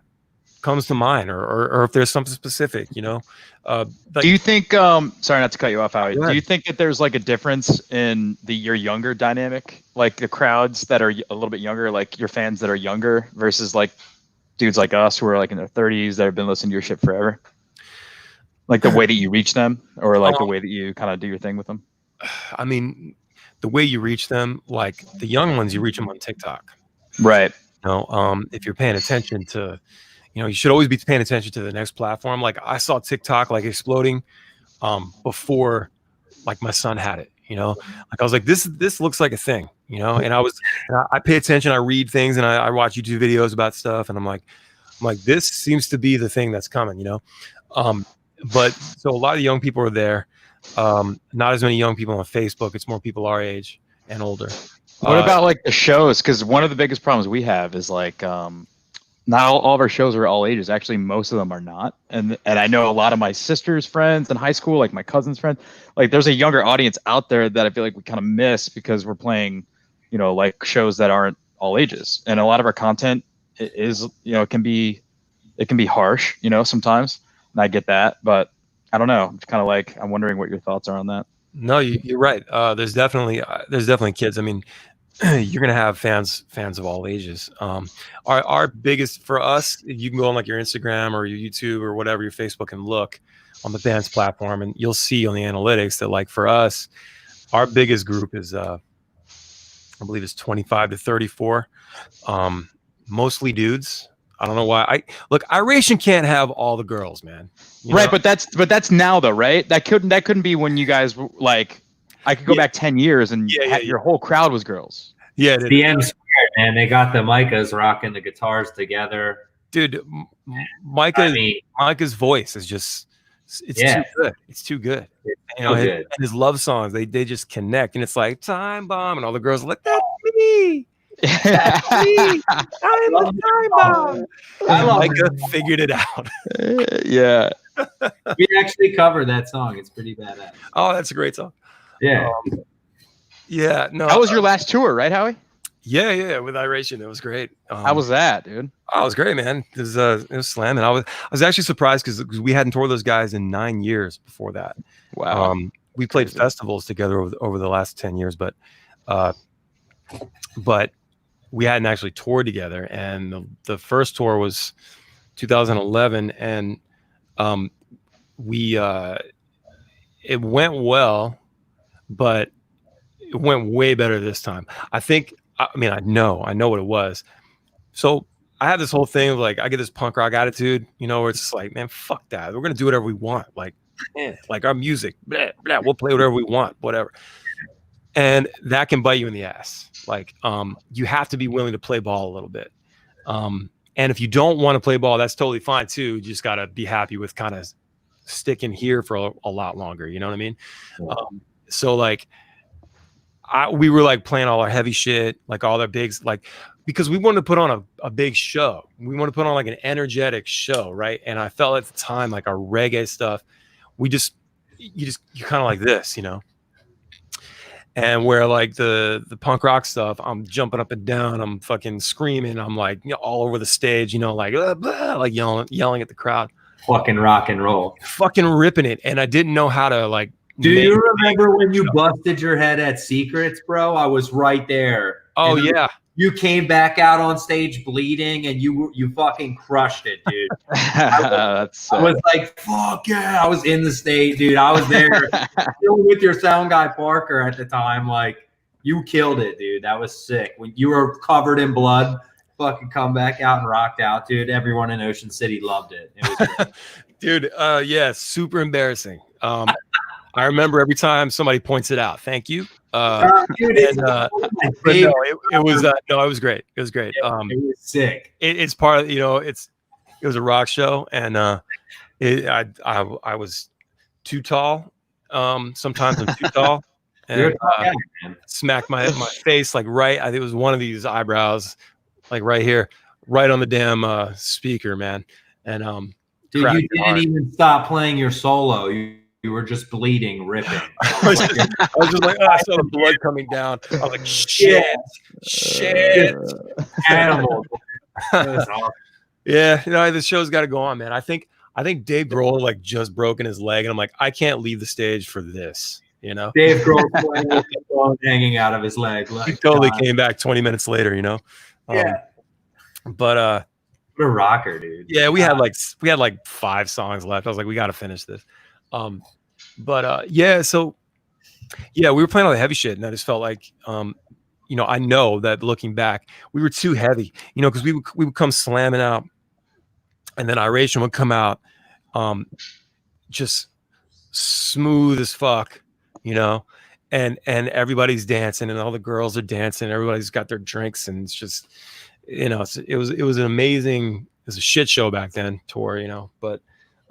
comes to mind, or if there's something specific, like, do you think sorry not to cut you off, Howie, do you think that there's like a difference in your younger dynamic, like the crowds that are a little bit younger, like your fans that are younger versus like dudes like us who are like in their 30s that have been listening to your shit forever, like the way that you reach them, or like the way that you kind of do your thing with them? I mean, the way you reach them, like the young ones, you reach them on TikTok, right? If you're paying attention to, you should always be paying attention to the next platform. Like, I saw TikTok like exploding before like my son had it. Like, I was like, this looks like a thing, and I pay attention, I read things, and I watch YouTube videos about stuff, and I'm like, this seems to be the thing that's coming, but so a lot of young people are there. Not as many young people on Facebook. It's more people our age and older. What about like the shows? Because one of the biggest problems we have is like not all of our shows are all ages. Actually, most of them are not. And I know a lot of my sister's friends in high school, like my cousin's friends, like there's a younger audience out there that I feel like we kind of miss because we're playing, like shows that aren't all ages. And a lot of our content is, it can be harsh, sometimes. And I get that, but I don't know. It's kind of like, I'm wondering what your thoughts are on that. No, you're right. There's definitely kids. I mean, you're gonna have fans of all ages. Our biggest, for us, you can go on like your Instagram or your YouTube or whatever, your Facebook, and look on the band's platform, and you'll see on the analytics that, like, for us, our biggest group is I believe it's 25 to 34, mostly dudes. I don't know why. Iration can't have all the girls, man. Right, but that's now though, right? That couldn't be when you guys were like, I could go back 10 years and your whole crowd was girls. Yeah, the M squared, man. They got the Micahs rocking the guitars together. Dude, Micah's voice is just too good. It's too good. His love songs, they just connect, and it's like Time Bomb, and all the girls are like, that's me. Me. I'm love the time bomb. I love Micah figured it out. Yeah. We actually covered that song. It's pretty badass. Oh, that's a great song. Yeah. Yeah, no. That was your last tour, right, Howie? Yeah, with Iration. It was great. How was that, dude? Oh, it was great, man. It was slamming. I was actually surprised because we hadn't toured those guys in 9 years before that. Wow. We played crazy. festivals together over the last 10 years, but we hadn't actually toured together. And the first tour was 2011, and it went well, but it went way better this time. I know what it was. So I have this whole thing of like, I get this punk rock attitude, where it's just like, man, fuck that. We're going to do whatever we want. Like our music, blah, blah, we'll play whatever we want, whatever. And that can bite you in the ass. Like, you have to be willing to play ball a little bit. And if you don't want to play ball, that's totally fine too. You just got to be happy with kind of sticking here for a lot longer. You know what I mean? Yeah. So like, we were like playing all our heavy shit, like all their bigs, like, because we wanted to put on a big show. We wanted to put on like an energetic show, right? And I felt at the time, like our reggae stuff, you're kind of like this, and where like the punk rock stuff, I'm jumping up and down, I'm fucking screaming, I'm like all over the stage, like blah, like yelling at the crowd, fucking rock and roll, fucking ripping it. And I didn't know how to like. Do you remember when you busted your head at Secrets, bro? I was right there. Oh yeah. You came back out on stage bleeding, and you fucking crushed it, dude. I was like, fuck yeah. I was in the stage, dude. I was there with your sound guy, Parker, at the time. Like, you killed it, dude. That was sick. When you were covered in blood, fucking come back out and rocked out, dude. Everyone in Ocean City loved it. It was great. Dude, yeah, super embarrassing. I remember every time somebody points it out. Thank you. Dude, it was great. It was great. It was sick. It's part of, it was a rock show, and I was too tall. Sometimes I'm too tall, and smacked my face like right. I think it was one of these eyebrows, like right here, right on the damn speaker, man. And dude, you didn't even stop playing your solo. You were just bleeding, ripping. I was just like, I saw the blood coming down. I was like, shit. Animal. Yeah, the show's got to go on, man. I think Dave Grohl like just broken his leg, and I'm like, I can't leave the stage for this. Dave Grohl hanging out of his leg. Like, he totally came back 20 minutes later. Yeah. But what a rocker, dude. Yeah, we had like 5 songs left. I was like, we got to finish this. Yeah, so yeah, we were playing all the heavy shit, and I just felt like, I know that looking back, we were too heavy, because we would come slamming out, and then Iration would come out, just smooth as fuck, and everybody's dancing, and all the girls are dancing, everybody's got their drinks, and it's just, it was an amazing, it was a shit show back then tour, but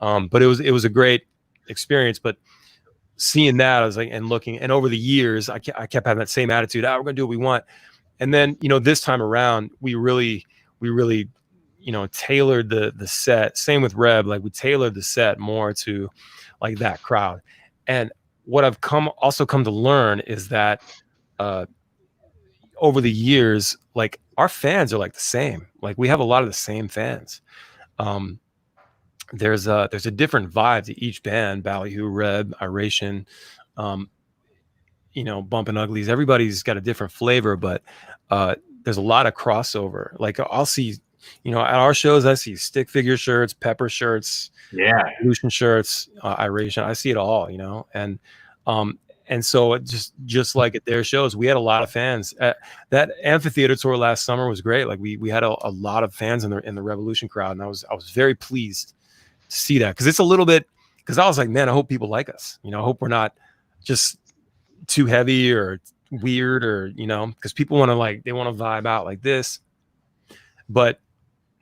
it was a great experience. But seeing that, I was like, and looking, and over the years, I kept having that same attitude. We're gonna do what we want. And then this time around, we really tailored the set. Same with Reb, like we tailored the set more to like that crowd. And what I've also come to learn is that over the years, like our fans are like the same. Like we have a lot of the same fans. There's a different vibe to each band. Ballyhoo, Reb, Iration, Bumpin' Uglies. Everybody's got a different flavor, but there's a lot of crossover. Like I'll see, at our shows, I see stick figure shirts, pepper shirts, Evolution shirts, Iration. I see it all, and so it just like at their shows, we had a lot of fans. That amphitheater tour last summer was great. Like we had a lot of fans in the Revolution crowd, and I was very pleased to see that, because it's a little bit, because I was like, man, I hope people like us. I hope we're not just too heavy or weird, or because people want to they want to vibe out like this. But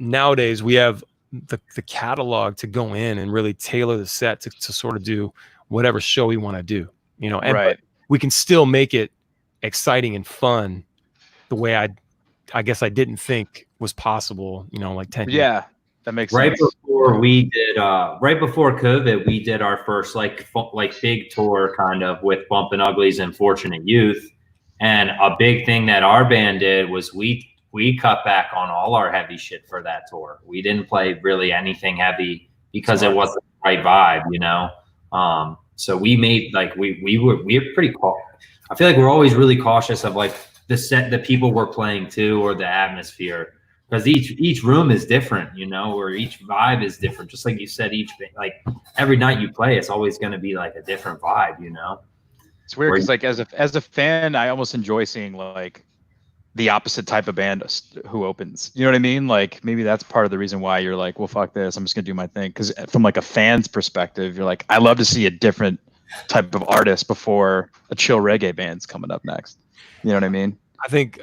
nowadays we have the catalog to go in and really tailor the set to sort of do whatever show we want to do. And right. we can still make it exciting and fun the way I I guess I didn't think was possible, you know, like 10 years. Yeah, that makes Right sense. before we did, right before COVID, we did our first like big tour kind of with Bumpin' Uglies and Fortunate Youth. And a big thing that our band did was we cut back on all our heavy shit for that tour. We didn't play really anything heavy because it wasn't the right vibe, you know? So we made like, we're pretty I feel like we're always really cautious of like the people we're playing to or the atmosphere. Because each room is different, you know, or each vibe is different. Just like you said, like every night you play, it's always going to be like a different vibe, you know. It's weird because like as a fan, I almost enjoy seeing like the opposite type of band who opens. You know what I mean? Like maybe that's part of the reason why you're like, well, fuck this, I'm just gonna do my thing. Because from like a fan's perspective, you're like, I love to see a different type of artist before a chill reggae band's coming up next. You know what I mean? I think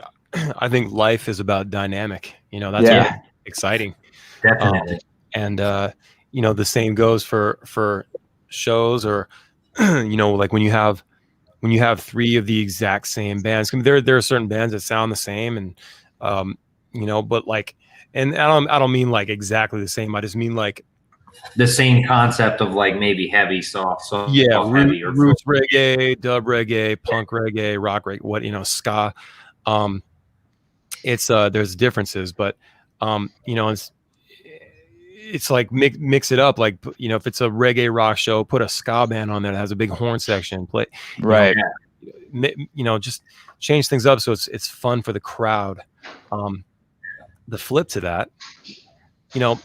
life is about dynamic. You know, that's really exciting. Definitely. And you know, the same goes for shows, or you know, like when you have 3 of the exact same bands. I mean, there are certain bands that sound the same, and you know, but like, and I don't mean like exactly the same. I just mean like the same concept of like maybe heavy, soft, yeah, heavy, or roots reggae, dub reggae, punk reggae, rock reggae, what, you know, ska. It's there's differences, but you know, it's like mix it up. Like, you know, if it's a reggae rock show, put a ska band on there that has a big horn section, play, right? You know, just change things up so it's fun for the crowd. The flip to that, you know,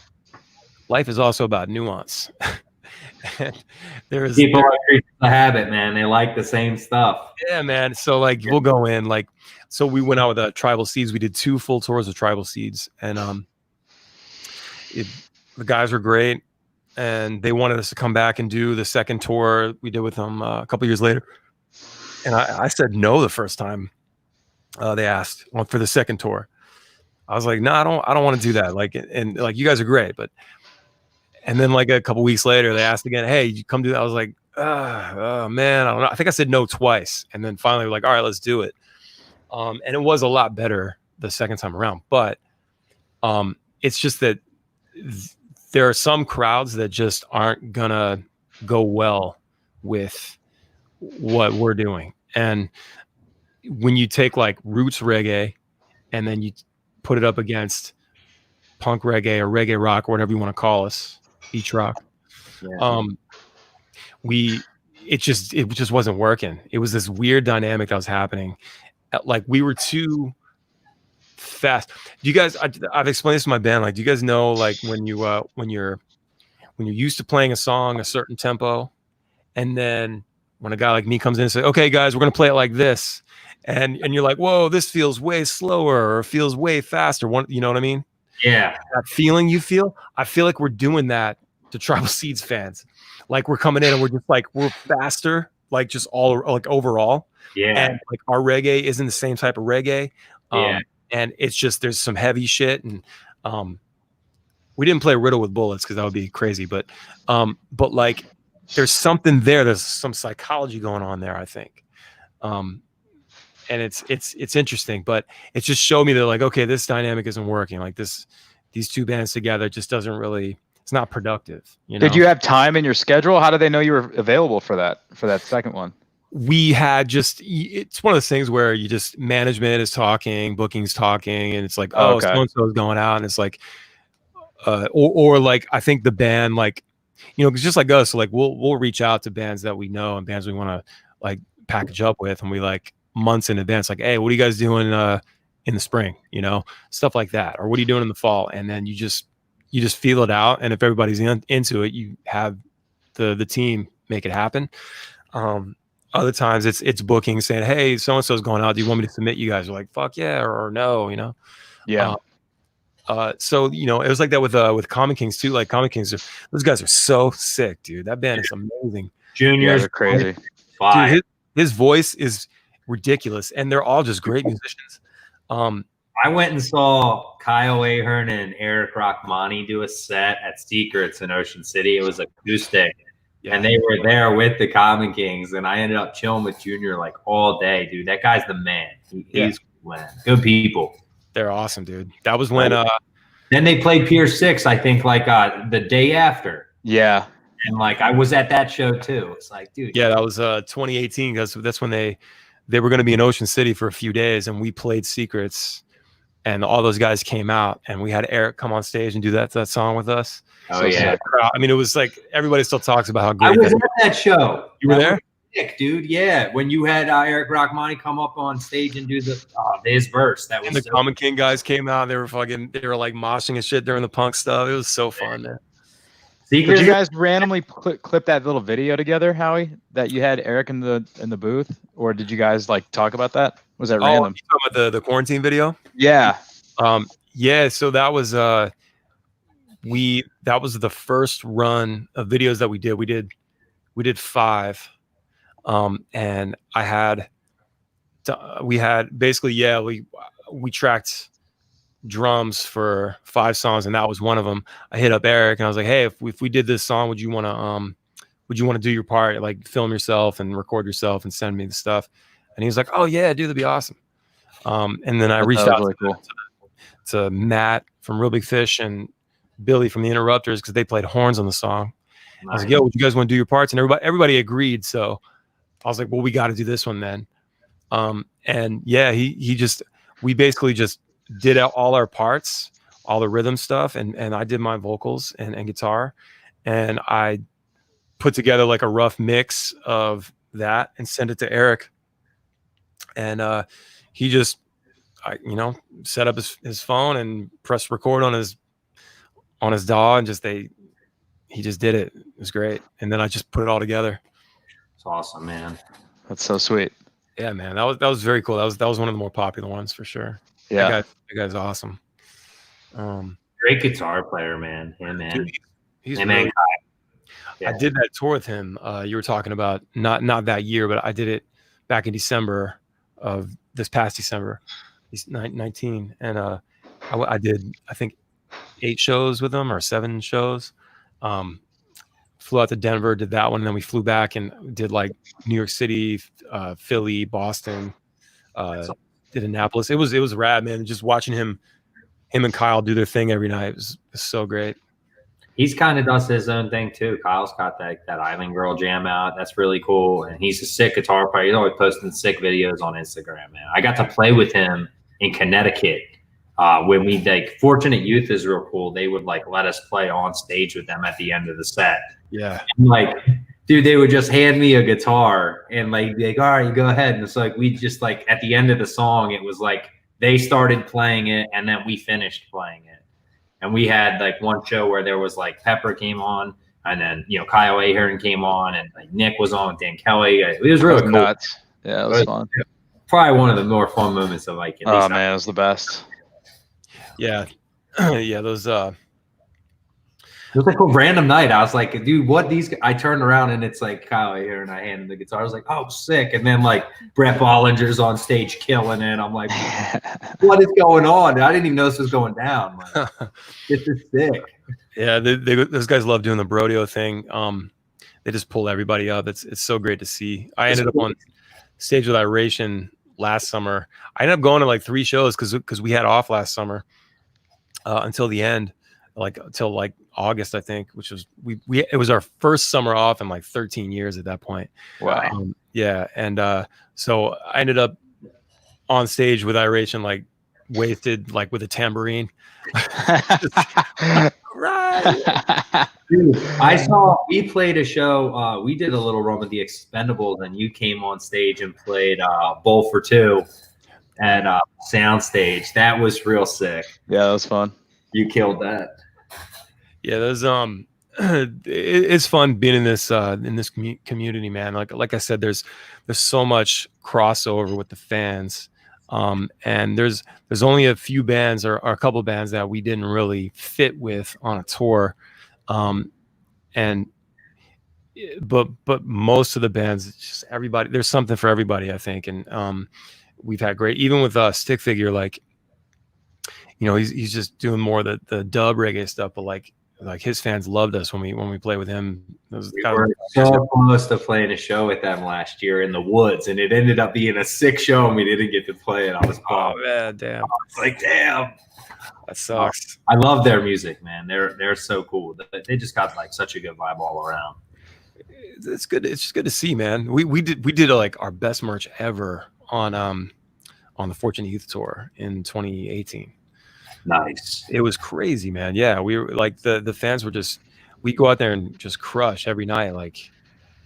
life is also about nuance. People are creatures of habit, man. They like the same stuff. Yeah, man. So like we'll go in like, so we went out with Tribal Seeds. We did 2 full tours of Tribal Seeds, and the guys were great, and they wanted us to come back and do the second tour we did with them a couple years later. And I said no the first time they asked for the second tour. I was like, no, I don't want to do that. Like, and like, you guys are great, but. And then like a couple weeks later, they asked again, hey, you come do that? I was like, oh man, I don't know. I think I said no twice. And then finally we're like, all right, let's do it. And it was a lot better the second time around. But it's just that there are some crowds that just aren't gonna go well with what we're doing. And when you take like roots reggae and then you put it up against punk reggae or reggae rock or whatever you want to call us, beach rock. Yeah. It just wasn't working. It was this weird dynamic that was happening. Like we were too fast. Do you guys? I've explained this to my band. Like, do you guys know like when you're used to playing a song a certain tempo, and then when a guy like me comes in and says, "Okay, guys, we're gonna play it like this," and you're like, "Whoa, this feels way slower or feels way faster." You know what I mean? Yeah. That feeling you feel, I feel like we're doing that to Tribal Seeds fans. Like we're coming in and we're just like, we're faster, like just all like overall. Yeah. And like our reggae isn't the same type of reggae. Yeah. And it's just, there's some heavy shit. And we didn't play Riddle with Bullets because that would be crazy. But like there's something there. There's some psychology going on there, I think. And it's interesting, but it just showed me that like, okay, this dynamic isn't working. Like these 2 bands together just doesn't really, it's not productive. You know? Did you have time in your schedule? How did they know you were available for that second one? We had it's one of those things where you just, management is talking, booking's talking, and it's like, oh, so-and-so is going out. And it's like, or like, I think the band, like, you know, it's just like us. So like we'll reach out to bands that we know and bands we want to like package up with. And we like, months in advance, like, hey, what are you guys doing in the spring, you know, stuff like that, or what are you doing in the fall? And then you just feel it out, and if everybody's into it, you have the team make it happen. Other times it's booking saying, hey, so and so's going out, do you want me to submit you guys? Are like, fuck yeah, or no, you know. Yeah. So you know, it was like that with Common Kings too. Like Common Kings, those guys are so sick, dude. That band is amazing. Junior's crazy. Dude, his voice is ridiculous, and they're all just great musicians. I went and saw Kyle Ahern and Eric Rachmani do a set at Secrets in Ocean City. It was acoustic, and they were there with the Common Kings, and I ended up chilling with Junior like all day, dude. That guy's the man. He's good people. They're awesome, dude. That was when then they played Pier 6, I think, like the day after. Yeah. And like I was at that show too. It's like, dude. Yeah, that was 2018 because that's when they were going to be in Ocean City for a few days, and we played Secrets, and all those guys came out, and we had Eric come on stage and do that song with us. Oh, yeah. I mean, it was like everybody still talks about how great. I was at that show. You were there? Sick, dude. Yeah, when you had Eric Rachmani come up on stage and do his verse, that was. And the Common King guys came out. They were like moshing and shit during the punk stuff. It was so fun, man. Did you guys randomly clip that little video together, Howie, that you had Eric in the booth, or did you guys like talk about that? Was that random? You talking about the quarantine video? Yeah. Yeah. So that was that was the first run of videos that we did. We did 5, and we had basically we tracked drums for 5 songs, and that was one of them. I hit up Eric and I was like, hey, if we did this song, would you want to do your part, like film yourself and record yourself and send me the stuff? And he was like, oh yeah, dude, that'd be awesome. And then I reached out to Matt from Real Big Fish and Billy from the Interrupters, because they played horns on the song. Nice. I was like, yo, would you guys want to do your parts? And everybody agreed. So I was like, well, we got to do this one then. And yeah, we basically just did out all our parts, all the rhythm stuff, and I did my vocals and guitar, and I put together like a rough mix of that and sent it to Eric, and he just set up his phone and pressed record on his DAW, and he just did it. It was great, and then I just put it all together. It's awesome, man. That's so sweet. Yeah, man, that was very cool. That was one of the more popular ones for sure. Yeah, that guy's awesome. Great guitar player, man. Him, man. Dude, he's really, really, yeah. I did that tour with him. You were talking about not that year, but I did it back in December of this past December. He's 19, and I did, I think, 8 shows with him, or 7 shows. Flew out to Denver, did that one, and then we flew back and did like New York City, Philly, Boston. Did Annapolis. It was rad, man. Just watching him and Kyle do their thing every night was so great. He's kind of does his own thing too. Kyle's got that Island Girl jam out. That's really cool. And he's a sick guitar player. He's always posting sick videos on Instagram, man. I got to play with him in Connecticut when we Fortunate Youth is real cool. They would like let us play on stage with them at the end of the set. Yeah. And, like, dude, they would just hand me a guitar and like be like, all right, you go ahead. And it's like we just like at the end of the song, it was like they started playing it and then we finished playing it. And we had like one show where there was like Pepper came on, and then Kyle Ahern came on, and like Nick was on with Dan Kelly. It was really cool. Nuts. Yeah, it was fun. Probably one of the more fun moments of like. Oh man, it was the best. Yeah, yeah. Those. It was like a random night. I was like, dude, what these? I turned around and it's like Kyle here, and I handed the guitar. I was like, oh, sick. And then like Brett Bollinger's on stage killing it. I'm like, what is going on? I didn't even know this was going down. Like, this is sick. Yeah, those guys love doing the Brodeo thing. They just pull everybody up. It's so great to see. I ended up on stage with Iration last summer. I ended up going to like 3 shows because we had off last summer until the end, until like August, I think, which was it was our first summer off in like 13 years at that point. Wow. Yeah, and so I ended up on stage with Iration, like wasted, like with a tambourine. Right. Dude, we played a show. We did a little run with the Expendables, and you came on stage and played Bowl for Two at Soundstage. That was real sick. Yeah, that was fun. You killed that. Yeah, there's it's fun being in this community, man. Like I said, there's so much crossover with the fans, and there's only a few bands or a couple bands that we didn't really fit with on a tour, but most of the bands, it's just everybody. There's something for everybody, I think, and we've had great, even with Stick Figure, like he's just doing more the dub reggae stuff, but like like his fans loved us when we played with him. It was We were so close to playing a show with them last year in the woods, and it ended up being a sick show, and we didn't get to play it. I was oh man, damn. It's like, damn, that sucks. I love their music, man. They're so cool. They just got like such a good vibe all around. It's good. It's just good to see, man. We did like our best merch ever on the Fortune Youth Tour in 2018. Nice. It was crazy, man. Yeah, we were like the fans were just, we go out there and just crush every night. Like,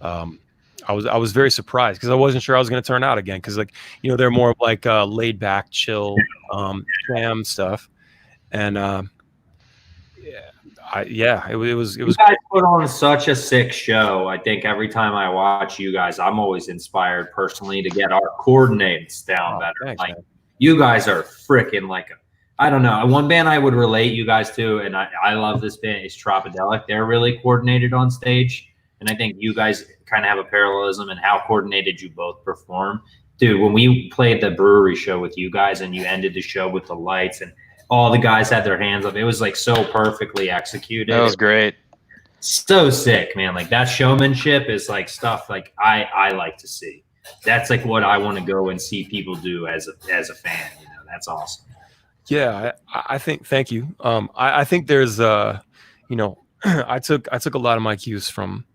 I was very surprised because I wasn't sure I was going to turn out again, because like, you know, they're more of like laid back, chill, jam stuff, and it was. You guys put on such a sick show. I think every time I watch you guys, I'm always inspired personally to get our coordinates down better. Thanks, like man. You guys are freaking like I don't know. One band I would relate you guys to, and I love this band, is Tropodelic. They're really coordinated on stage, and I think you guys kind of have a parallelism in how coordinated you both perform. Dude, when we played the brewery show with you guys and you ended the show with the lights and all the guys had their hands up, it was like so perfectly executed. That was great. So sick, man. Like that showmanship is like stuff like I like to see. That's like what I want to go and see people do as a fan. You know, that's awesome. Yeah, I think. Thank you. I think there's you know, I took a lot of my cues from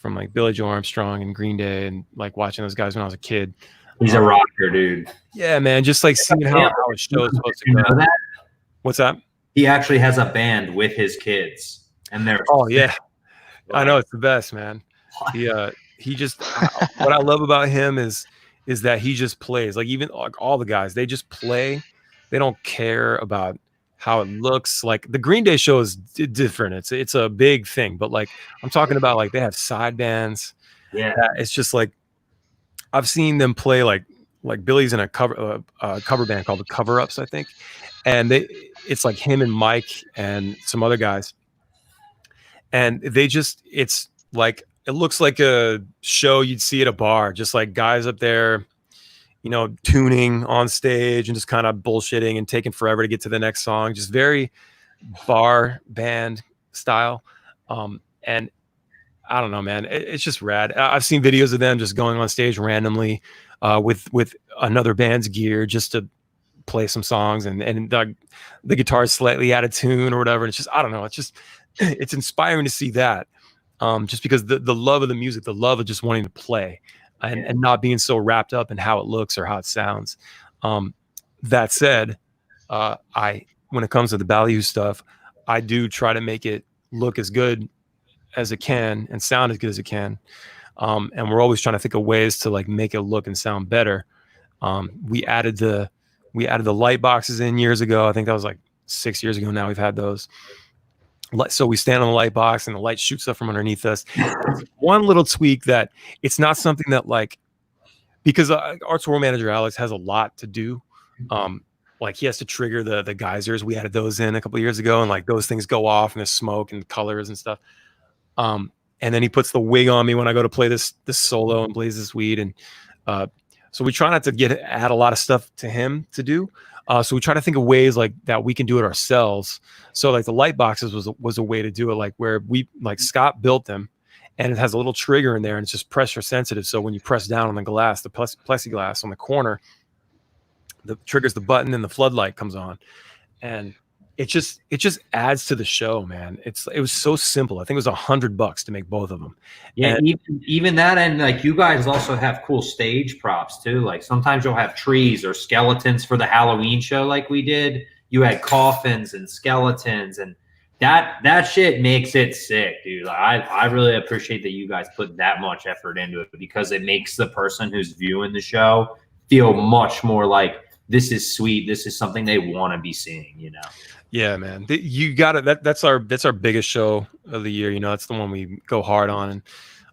like Billy Joe Armstrong and Green Day, and like watching those guys when I was a kid. He's a rocker, dude. Yeah, man. Just like seeing how a show is supposed to go. You know that? What's that? He actually has a band with his kids, and they're yeah. I know, it's the best, man. He just what I love about him is that he just plays. Like even like all the guys, they just play. They don't care about how it looks. Like the Green Day show is different. It's a big thing, but like I'm talking about, like they have side bands. Yeah, it's just like I've seen them play. Like Billy's in a cover band called the Cover Ups, I think, and it's like him and Mike and some other guys, and it's like it looks like a show you'd see at a bar, just like guys up there, you know, tuning on stage and just kind of bullshitting and taking forever to get to the next song. Just very bar band style. And I don't know, man, it's just rad. I've seen videos of them just going on stage randomly with another band's gear just to play some songs, and the guitar is slightly out of tune or whatever. And it's just, I don't know. It's just, it's inspiring to see that. Just because the love of the music, the love of just wanting to play, and not being so wrapped up in how it looks or how it sounds. That said, when it comes to the Ballyhoo stuff, I do try to make it look as good as it can and sound as good as it can. And we're always trying to think of ways to like make it look and sound better. We added the light boxes in years ago. I think that was like 6 years ago now. We've had those. So we stand on the light box and the light shoots up from underneath us. One little tweak that it's not something that like, because our tour manager, Alex, has a lot to do. Like he has to trigger the geysers. We added those in a couple of years ago, and like those things go off and there's smoke and colors and stuff. And then he puts the wig on me when I go to play this solo and blaze this weed. And so we try not to add a lot of stuff to him to do. So we try to think of ways like that we can do it ourselves. So like the light boxes was a way to do it, like where Scott built them, and it has a little trigger in there and it's just pressure sensitive. So when you press down on the glass, the plexiglass on the corner, the triggers the button and the floodlight comes on. And it just adds to the show, man. It was so simple. I think it was $100 to make both of them. Yeah, and even that, and like you guys also have cool stage props too. Like sometimes you'll have trees or skeletons for the Halloween show, like we did. You had coffins and skeletons, and that shit makes it sick, dude. Like, I really appreciate that you guys put that much effort into it, because it makes the person who's viewing the show feel much more like this is sweet. This is something they want to be seeing, you know? Yeah, man. You got it. That's our biggest show of the year. You know, that's the one we go hard on. And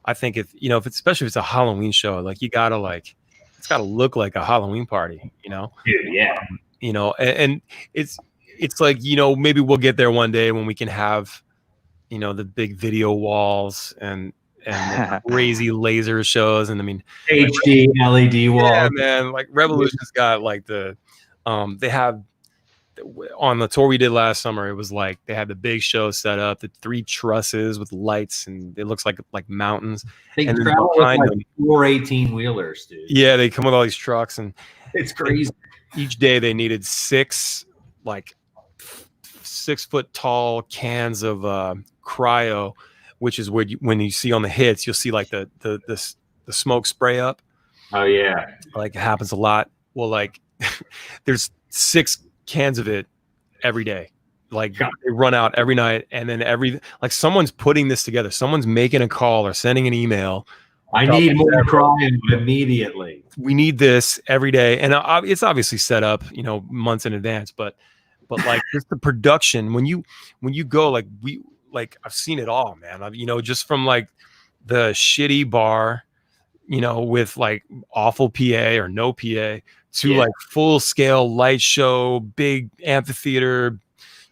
I think especially if it's a Halloween show, like you gotta it's gotta look like a Halloween party, you know? Dude, yeah. You know, and it's like, you know, maybe we'll get there one day when we can have, you know, the big video walls and crazy laser shows. And I mean, HD LED walls. Yeah, man. Like Revolution's got like they on the tour we did last summer, it was like they had the big show set up, the 3 trusses with lights, and it looks like mountains. They and travel with like 4 18-wheelers, dude. Yeah, they come with all these trucks, and it's crazy. Each day they needed 6 like 6-foot tall cans of cryo, which is where when you see on the hits, you'll see like the smoke spray up. Oh yeah, like it happens a lot. Well, like there's 6 cans of it every day. Like they run out every night, and then like someone's putting this together. Someone's making a call or sending an email. I need more cryo immediately. We need this every day, and it's obviously set up, months in advance. But like just the production when you go, like I've seen it all, man. Just from like the shitty bar, with like awful PA or no PA to like full scale light show, big amphitheater,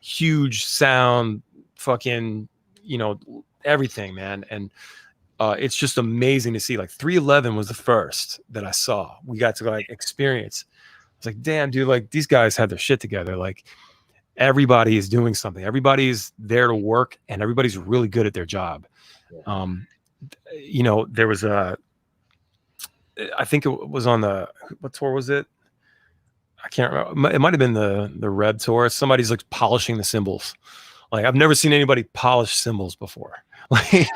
huge sound, fucking, everything, man. And it's just amazing to see. Like 311 was the first that I saw. We got to like experience. It's like, damn, dude, like these guys had their shit together. Like everybody is doing something. Everybody's there to work, and everybody's really good at their job. There was I think it was on what tour was it? I can't remember. It might have been the Red tour. Somebody's like polishing the cymbals. Like I've never seen anybody polish cymbals before. Like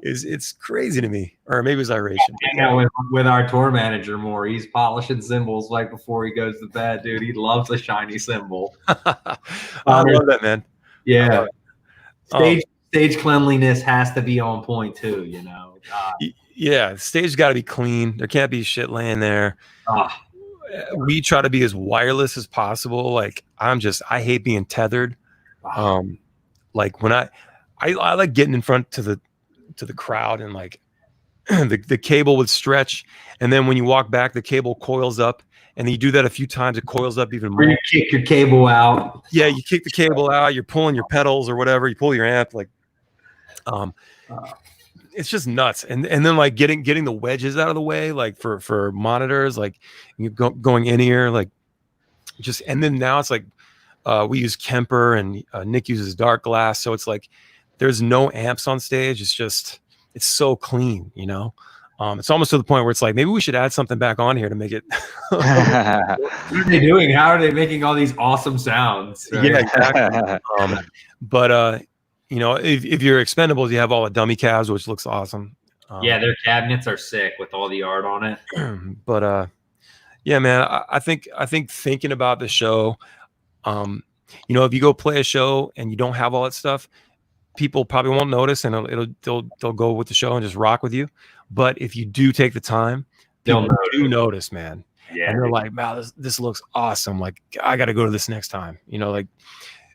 it's crazy to me. Or maybe it was Iration. Hang out with our tour manager more. He's polishing cymbals right before he goes to bed, dude. He loves a shiny cymbal. I love that, man. Yeah. Stage cleanliness has to be on point too, Yeah, the stage got to be clean. There can't be shit laying there. We try to be as wireless as possible. Like I hate being tethered. Like when I like getting in front to the crowd, and like the cable would stretch, and then when you walk back, the cable coils up, and you do that a few times, it coils up even more. You kick your cable out. Yeah, you kick the cable out. You're pulling your pedals or whatever. You pull your amp, like it's just nuts. And then like getting the wedges out of the way, like for monitors, like you going in here, like just. And then now it's like we use Kemper, and Nick uses dark glass, so it's like there's no amps on stage. It's so clean, it's almost to the point where it's like maybe we should add something back on here to make it. What are they doing? How are they making all these awesome sounds? Right? Yeah, exactly. But if you're Expendables, you have all the dummy cabs, which looks awesome. Yeah, their cabinets are sick with all the art on it. But yeah, man, I think thinking about the show, if you go play a show and you don't have all that stuff, people probably won't notice, and they'll go with the show and just rock with you. But if you do take the time, people do notice, man. Yeah, and they're like, "Wow, this looks awesome! Like, I got to go to this next time."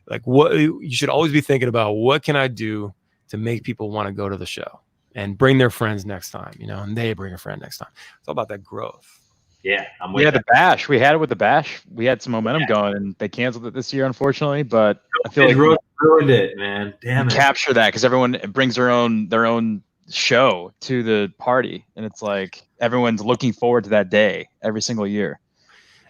Like what you should always be thinking about: what can I do to make people want to go to the show and bring their friends next time? And they bring a friend next time. It's all about that growth. Yeah, we had the Bash. We had it with the Bash. We had some momentum going, and they canceled it this year, unfortunately. But I feel like ruined it, man. Damn it. Capture that, because everyone brings their own show to the party, and it's like everyone's looking forward to that day every single year.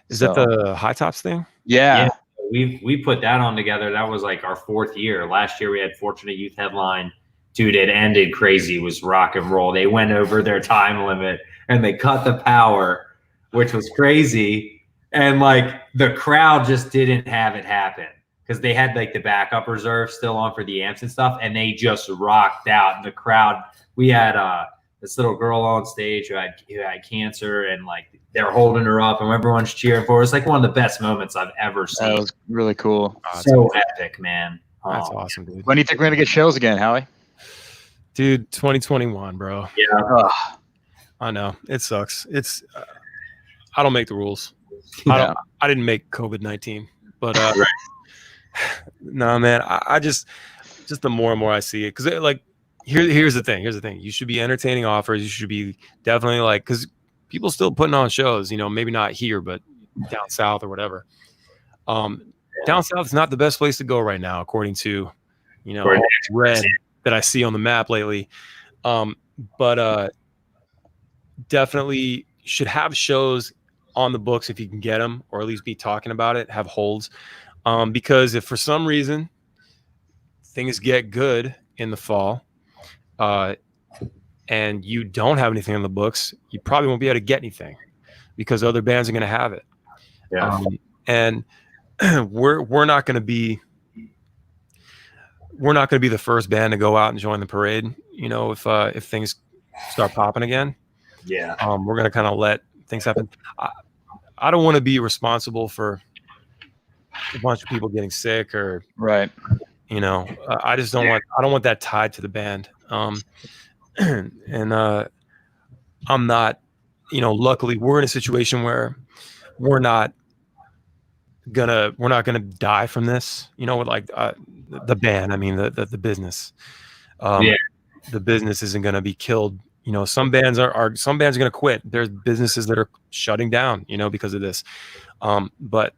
Is that the High Tops thing? Yeah. We put that on together. That was like our 4th year. Last year we had Fortunate Youth headline. Dude, it ended crazy. It was rock and roll. They went over their time limit, and they cut the power, which was crazy. And like the crowd just didn't have it happen, because they had like the backup reserve still on for the amps and stuff, and they just rocked out. And the crowd, we had this little girl on stage who had cancer, and like they're holding her up, and everyone's cheering for her. It's like one of the best moments I've ever seen. That was really cool. So epic, man. That's awesome, dude. When do you think we're gonna get shows again, Howie? Dude, 2021, bro. Yeah. I know. It sucks. It's I don't make the rules. Yeah. I didn't make COVID-19, but no, man. I just the more and more I see it, because like here's the thing. You should be entertaining offers. You should be definitely like, because people still putting on shows. Maybe not here, but down south or whatever. Down south is not the best place to go right now, according to red that I see on the map lately. But definitely should have shows on the books if you can get them, or at least be talking about it, have holds. Because if for some reason things get good in the fall, and you don't have anything on the books, you probably won't be able to get anything because other bands are going to have it. Yeah. And we're not going to be the first band to go out and join the parade. You know, if things start popping again, Yeah. we're going to kind of let things happen. I don't want to be responsible for a bunch of people getting sick or, Right. you know, I just don't want that tied to the band. And I'm not, you know, luckily we're in a situation where we're not gonna die from this, you know, with like the band. I mean, the business. The business isn't gonna be killed. You know, some bands are gonna quit. There's businesses that are shutting down, you know, because of this. But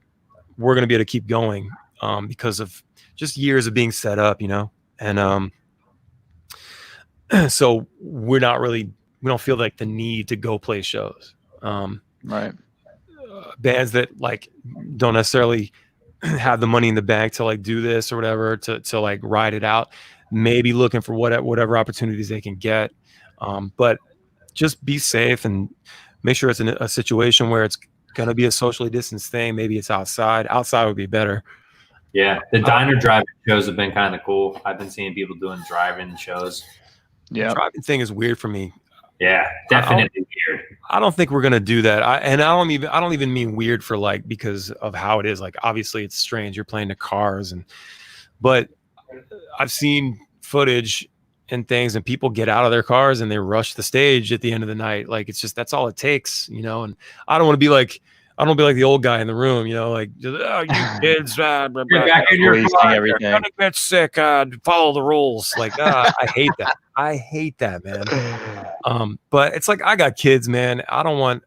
we're gonna be able to keep going because of just years of being set up, you know, and so we don't feel like the need to go play shows. Right. Bands that like don't necessarily have the money in the bank to like do this or whatever, to like ride it out, maybe looking for whatever opportunities they can get. But just be safe and make sure it's in a situation where it's going to be a socially distanced thing. Maybe it's outside would be better. Yeah. The diner driving shows have been kind of cool. I've been seeing people doing drive-in shows. Yeah. The driving thing is weird for me. Yeah, definitely weird. I don't think we're gonna do that. I don't even mean weird for like because of how it is. Like obviously it's strange. You're playing to cars, but I've seen footage and things, and people get out of their cars and they rush the stage at the end of the night. Like it's just that's all it takes, you know. And I don't want to be like the old guy in the room, you know, like just, oh, you kids, You're back in your car. Everything. You're gonna get sick. Follow the rules. Like I hate that. I hate that, man. But it's like I got kids, man. I don't want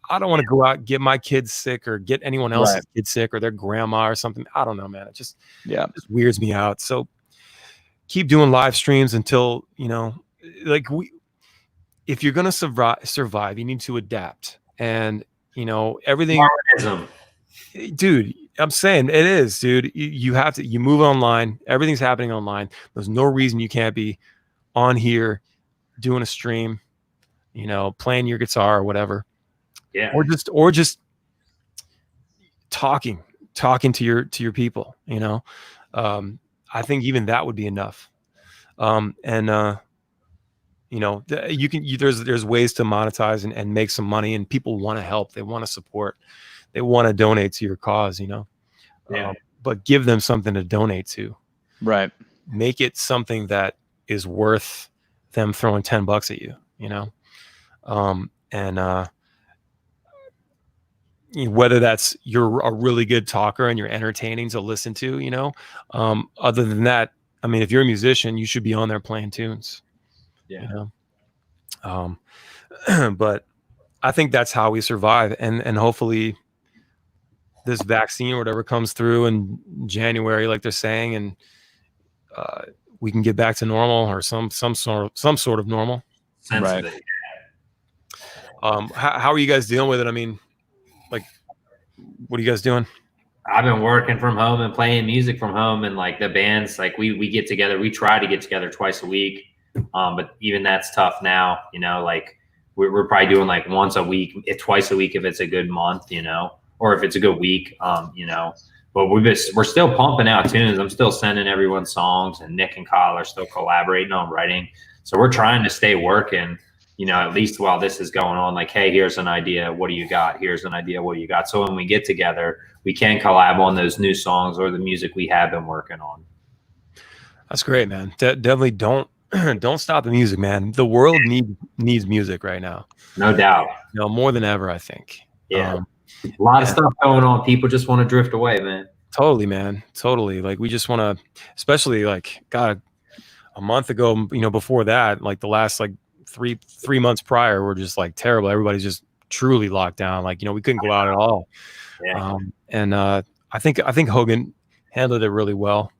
to go out and get my kids sick or get anyone else's kids sick or their grandma or something. I don't know, man. It just weirds me out. So keep doing live streams until, you know, like if you're gonna survive, you need to adapt. And you know, everything, dude, I'm saying it is, dude. You have to, you move online. Everything's happening online. There's no reason you can't be on here doing a stream, you know, playing your guitar or whatever. Yeah. Or just talking to your people, you know. I think even that would be enough. You know, there's ways to monetize and make some money, and people want to help. They want to support. They want to donate to your cause, you know. Yeah. But give them something to donate to. Right. Make it something that is worth them throwing $10 at you, you know. Whether that's you're a really good talker and you're entertaining to listen to, you know. Other than that, I mean, if you're a musician, you should be on there playing tunes. Yeah. You know? But I think that's how we survive. And hopefully this vaccine or whatever comes through in January, like they're saying, and we can get back to normal or some sort of normal. Right. How are you guys dealing with it? I mean, like, what are you guys doing? I've been working from home and playing music from home, and like the bands, like we get together. We try to get together twice a week, but even that's tough now. You know, like we're probably doing like once a week, twice a week if it's a good month, you know, or if it's a good week, you know. But we're still pumping out tunes. I'm still sending everyone songs, and Nick and Kyle are still collaborating on writing. So we're trying to stay working, you know, at least while this is going on. Like, hey, here's an idea. What do you got? Here's an idea. What do you got? So when we get together, we can collab on those new songs or the music we have been working on. That's great, man. Definitely don't stop the music, man. The world needs music right now. No doubt. You know, more than ever, I think. Yeah. A lot of stuff going on. People just want to drift away, man. Totally, man. Totally. Like we just want to, especially like, God, a month ago, you know, before that, like the last like three months prior were just like terrible. Everybody's just truly locked down. Like, you know, we couldn't go out at all. Yeah. I think Hogan handled it really well.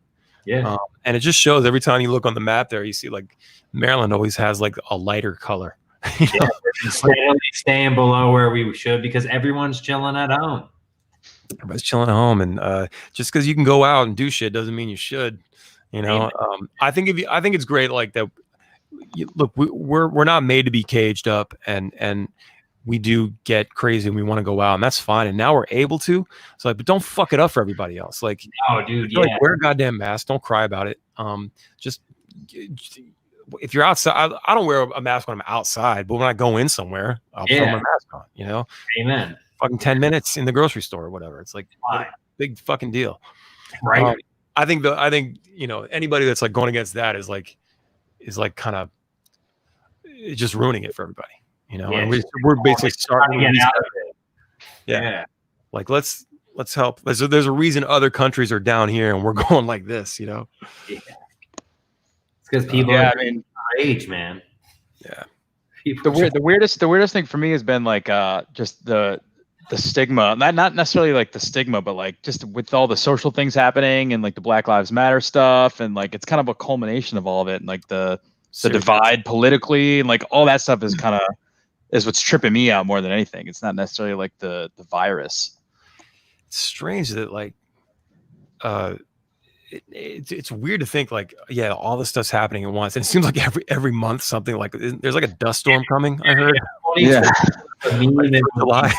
Yeah. And it just shows every time you look on the map there, you see like Maryland always has like a lighter color. You know? Steadily staying below where we should because everyone's chilling at home. Everybody's chilling at home, and just because you can go out and do shit doesn't mean you should. You know, I think it's great like that. Look, we're not made to be caged up, and we do get crazy and we want to go out, and that's fine. And now we're able to. So like, but don't fuck it up for everybody else. Like, oh, dude, yeah. Like, wear a goddamn mask. Don't cry about it. Just if you're outside, I don't wear a mask when I'm outside, but when I go in somewhere, I'll put my mask on. You know, amen. Fucking 10 minutes in the grocery store or whatever. It's like a big fucking deal, right? I think you know, anybody that's like going against that is like kind of just ruining it for everybody. You know, and we're basically starting to get out of it. Yeah. Like let's help. There's a reason other countries are down here and we're going like this, you know. Yeah. It's because people are age, man. Yeah. The weirdest thing for me has been like just the stigma. Not necessarily like the stigma, but like just with all the social things happening and like the Black Lives Matter stuff, and like it's kind of a culmination of all of it, and like the divide politically and like all that stuff is what's tripping me out more than anything. It's not necessarily like the virus. It's strange that like it's weird to think like, yeah, all this stuff's happening at once, and it seems like every month something like there's like a dust storm coming. I heard. Yeah. July.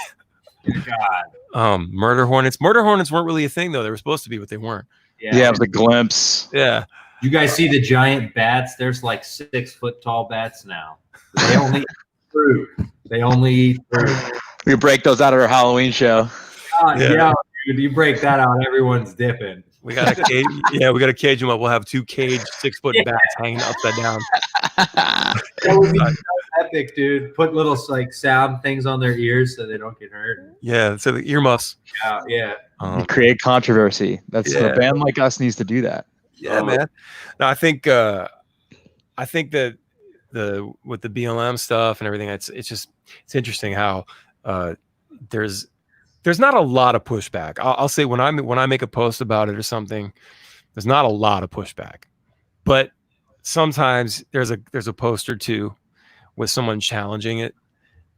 God. Murder hornets. Murder hornets weren't really a thing though. They were supposed to be, but they weren't. Yeah, it was a glimpse. Yeah. You guys see the giant bats? There's like 6 foot tall bats now. They only eat fruit. They only eat fruit. We break those out of our Halloween show. Yeah, dude, you break that out, everyone's dipping. We got to cage. Yeah, we got to cage them up. We'll have 2 caged 6 foot bats hanging upside down. That would be so epic, dude. Put little like sound things on their ears so they don't get hurt. Yeah, so the earmuffs. Yeah. Create controversy. That's a band like us needs to do that. Yeah, man. No, I think that with the BLM stuff and everything, it's interesting how there's not a lot of pushback. I'll say when I make a post about it or something, there's not a lot of pushback, but sometimes there's a post or two with someone challenging it,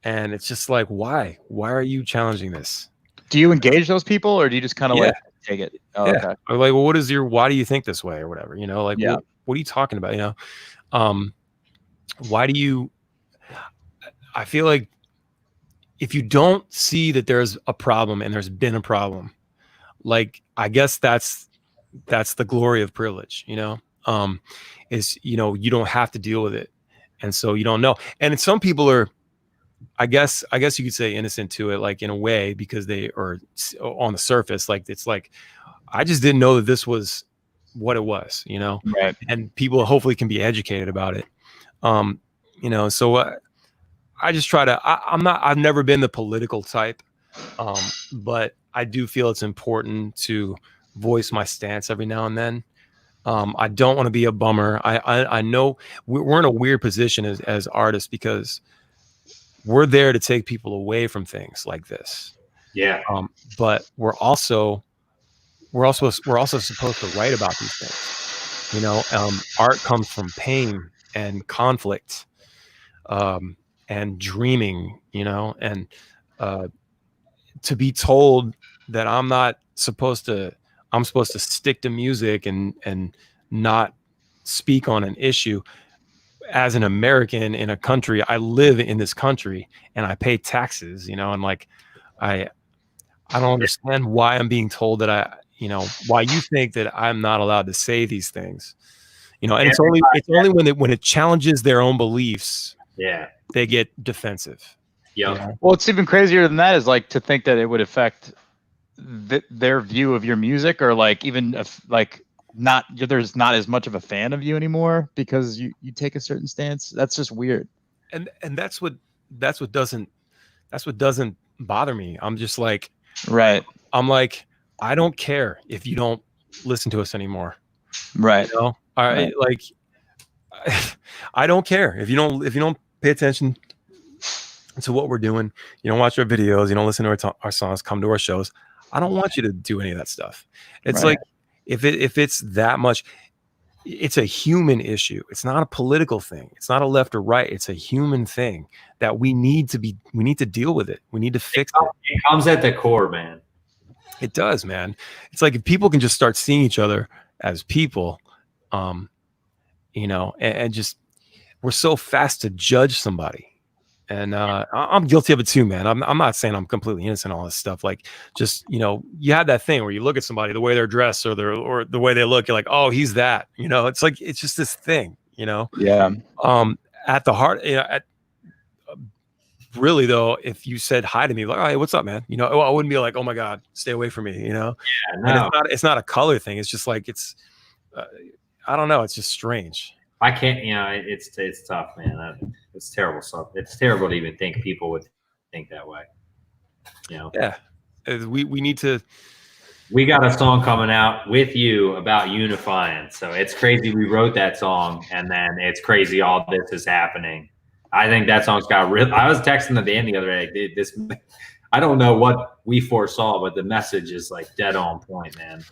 and it's just like, why are you challenging this? Do you engage those people, or do you just kind of like take it? Oh, yeah. Okay. Or like, well, why do you think this way or whatever? You know, like, what are you talking about? You know, why do you? I feel like if you don't see that there's a problem and there's been a problem, like, I guess that's the glory of privilege, you know, is, you know, you don't have to deal with it. And so you don't know. And some people are, I guess you could say innocent to it, like in a way, because they are on the surface. Like, it's like, I just didn't know that this was what it was, you know, right. And people hopefully can be educated about it. You know, so I just try to, I've never been the political type, but I do feel it's important to voice my stance every now and then. I don't want to be a bummer. I know we're in a weird position as artists because we're there to take people away from things like this. Yeah. But we're also supposed to write about these things. You know, art comes from pain and conflict, and dreaming, you know, and to be told that I'm supposed to stick to music and not speak on an issue. As an American in a country, I live in this country and I pay taxes, you know, and like, I don't understand why I'm being told that why you think that I'm not allowed to say these things, you know, and it's only when it challenges their own beliefs. Yeah. They get defensive. Yeah. You know? Well, it's even crazier than that is like to think that it would affect their view of your music, or like even if like there's not as much of a fan of you anymore because you take a certain stance. That's just weird. And that's what doesn't bother me. I'm just like, right. I'm like, I don't care if you don't listen to us anymore. Right. You know? Like, I don't care if you don't pay attention to what we're doing. You don't watch our videos. You don't listen to our songs. Come to our shows. I don't want you to do any of that stuff. It's like if it's that much, it's a human issue. It's not a political thing. It's not a left or right. It's a human thing that we need to deal with it. We need to fix it. It comes at the core, man. It does, man. It's like if people can just start seeing each other as people, and just, we're so fast to judge somebody. And I'm guilty of it too, man. I'm not saying I'm completely innocent in all this stuff. Like, just, you have that thing where you look at somebody, the way they're dressed or the way they look, you're like, oh, he's that. It's like, it's just this thing. Yeah. At the heart, really though, if you said hi to me, like, oh, hey, what's up, man? I wouldn't be like, oh my God, stay away from me. Yeah, no. And it's not a color thing. It's just like, it's, I don't know. It's just strange. I can't, it's tough, man. It's terrible stuff. It's terrible to even think people would think that way. Yeah. We need to. We got a song coming out with you about unifying. So it's crazy. We wrote that song, and then it's crazy all this is happening. I think that song's got real. I was texting the band the other day. Dude, this, I don't know what we foresaw, but the message is like dead on point, man.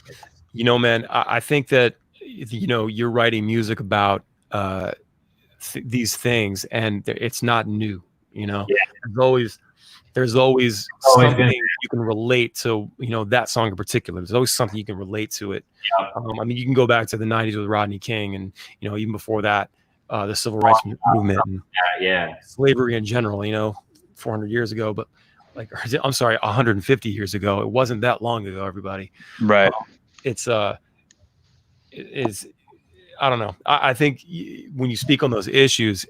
Man, I think that, you're writing music about these things, and it's not new. Yeah. There's always something you can relate to. That song in particular. There's always something you can relate to it. Yeah. I mean, you can go back to the '90s with Rodney King, and even before that, the civil rights movement, and slavery in general. 400 years ago, but I'm sorry, 150 years ago. It wasn't that long ago, everybody. Right. It's I don't know. I think when you speak on those issues,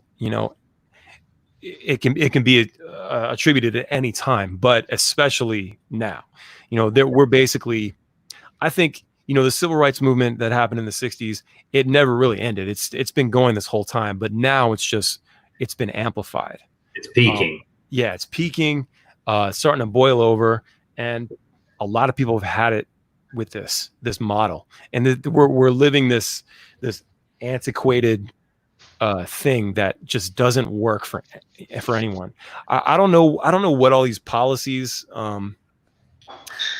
it can be attributed at any time, but especially now. We're basically, I think, the civil rights movement that happened in the 60s, it never really ended. It's been going this whole time, but now it's been amplified. It's peaking. It's peaking, starting to boil over, and a lot of people have had it with this model, and we're living this antiquated thing that just doesn't work for anyone. I don't know what all these policies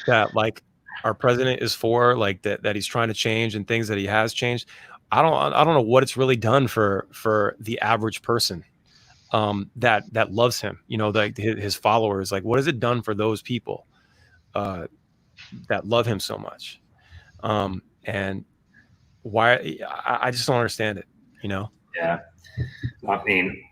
that like our president is for, like that he's trying to change, and things that he has changed. I don't know what it's really done for the average person that loves him, like his followers. Like, what has it done for those people that love him so much? And why? I just don't understand it. Yeah. I mean,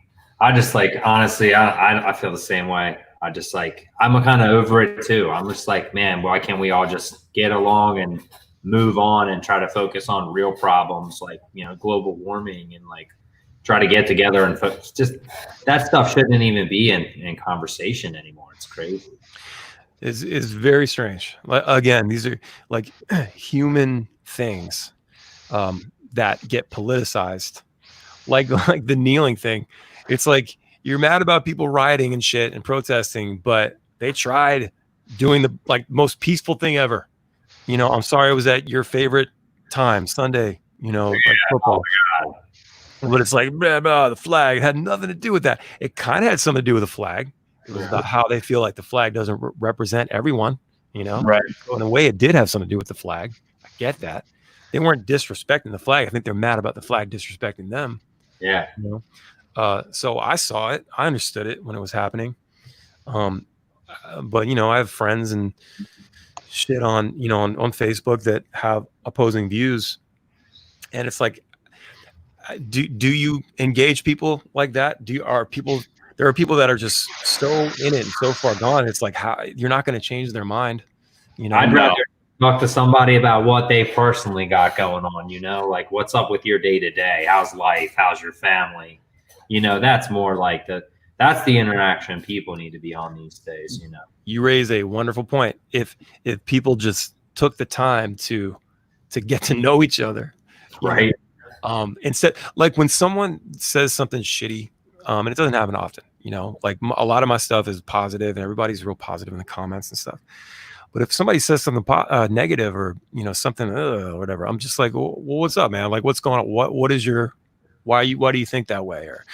I just like, honestly, I feel the same way. I just like, I'm kind of over it too. I'm just like, man, why can't we all just get along and move on and try to focus on real problems like, global warming, and like try to get together and focus. Just that stuff shouldn't even be in conversation anymore. It's crazy. It's very strange. Again, these are like human things that get politicized, like the kneeling thing. It's like, you're mad about people rioting and shit and protesting, but they tried doing the most peaceful thing ever. I'm sorry it was at your favorite time, Sunday, like football. Oh, but it's like, blah, blah, the flag had nothing to do with that. It kind of had something to do with the flag. It was about how they feel like the flag doesn't represent everyone, Right. So in a way, it did have something to do with the flag. I get that. They weren't disrespecting the flag. I think they're mad about the flag disrespecting them. Yeah. So I saw it. I understood it when it was happening. But I have friends and shit on on Facebook that have opposing views, and it's like, do you engage people like that? There are people that are just so in it and so far gone. It's like, how you're not going to change their mind. I'd rather talk to somebody about what they personally got going on. Like, what's up with your day to day? How's life? How's your family? That's more like that's the interaction people need to be on these days. You raise a wonderful point. If people just took the time to get to know each other, right? Instead, like when someone says something shitty, and it doesn't happen often, like a lot of my stuff is positive and everybody's real positive in the comments and stuff. But if somebody says something negative or, something, or whatever, I'm just like, well, what's up, man? Like, what's going on? What is your, why do you think that way? Or,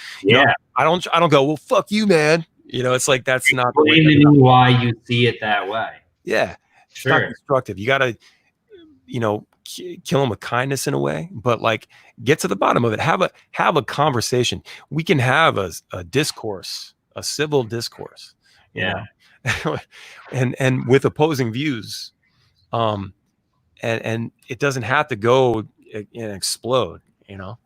I don't go, well, fuck you, man. It's like, that's not why you see it that way. Yeah. Sure. It's not constructive. You got to, kill them with kindness in a way, but like get to the bottom of it. Have a conversation. We can have a discourse, a civil discourse, you know, and with opposing views. And it doesn't have to go and explode, you know?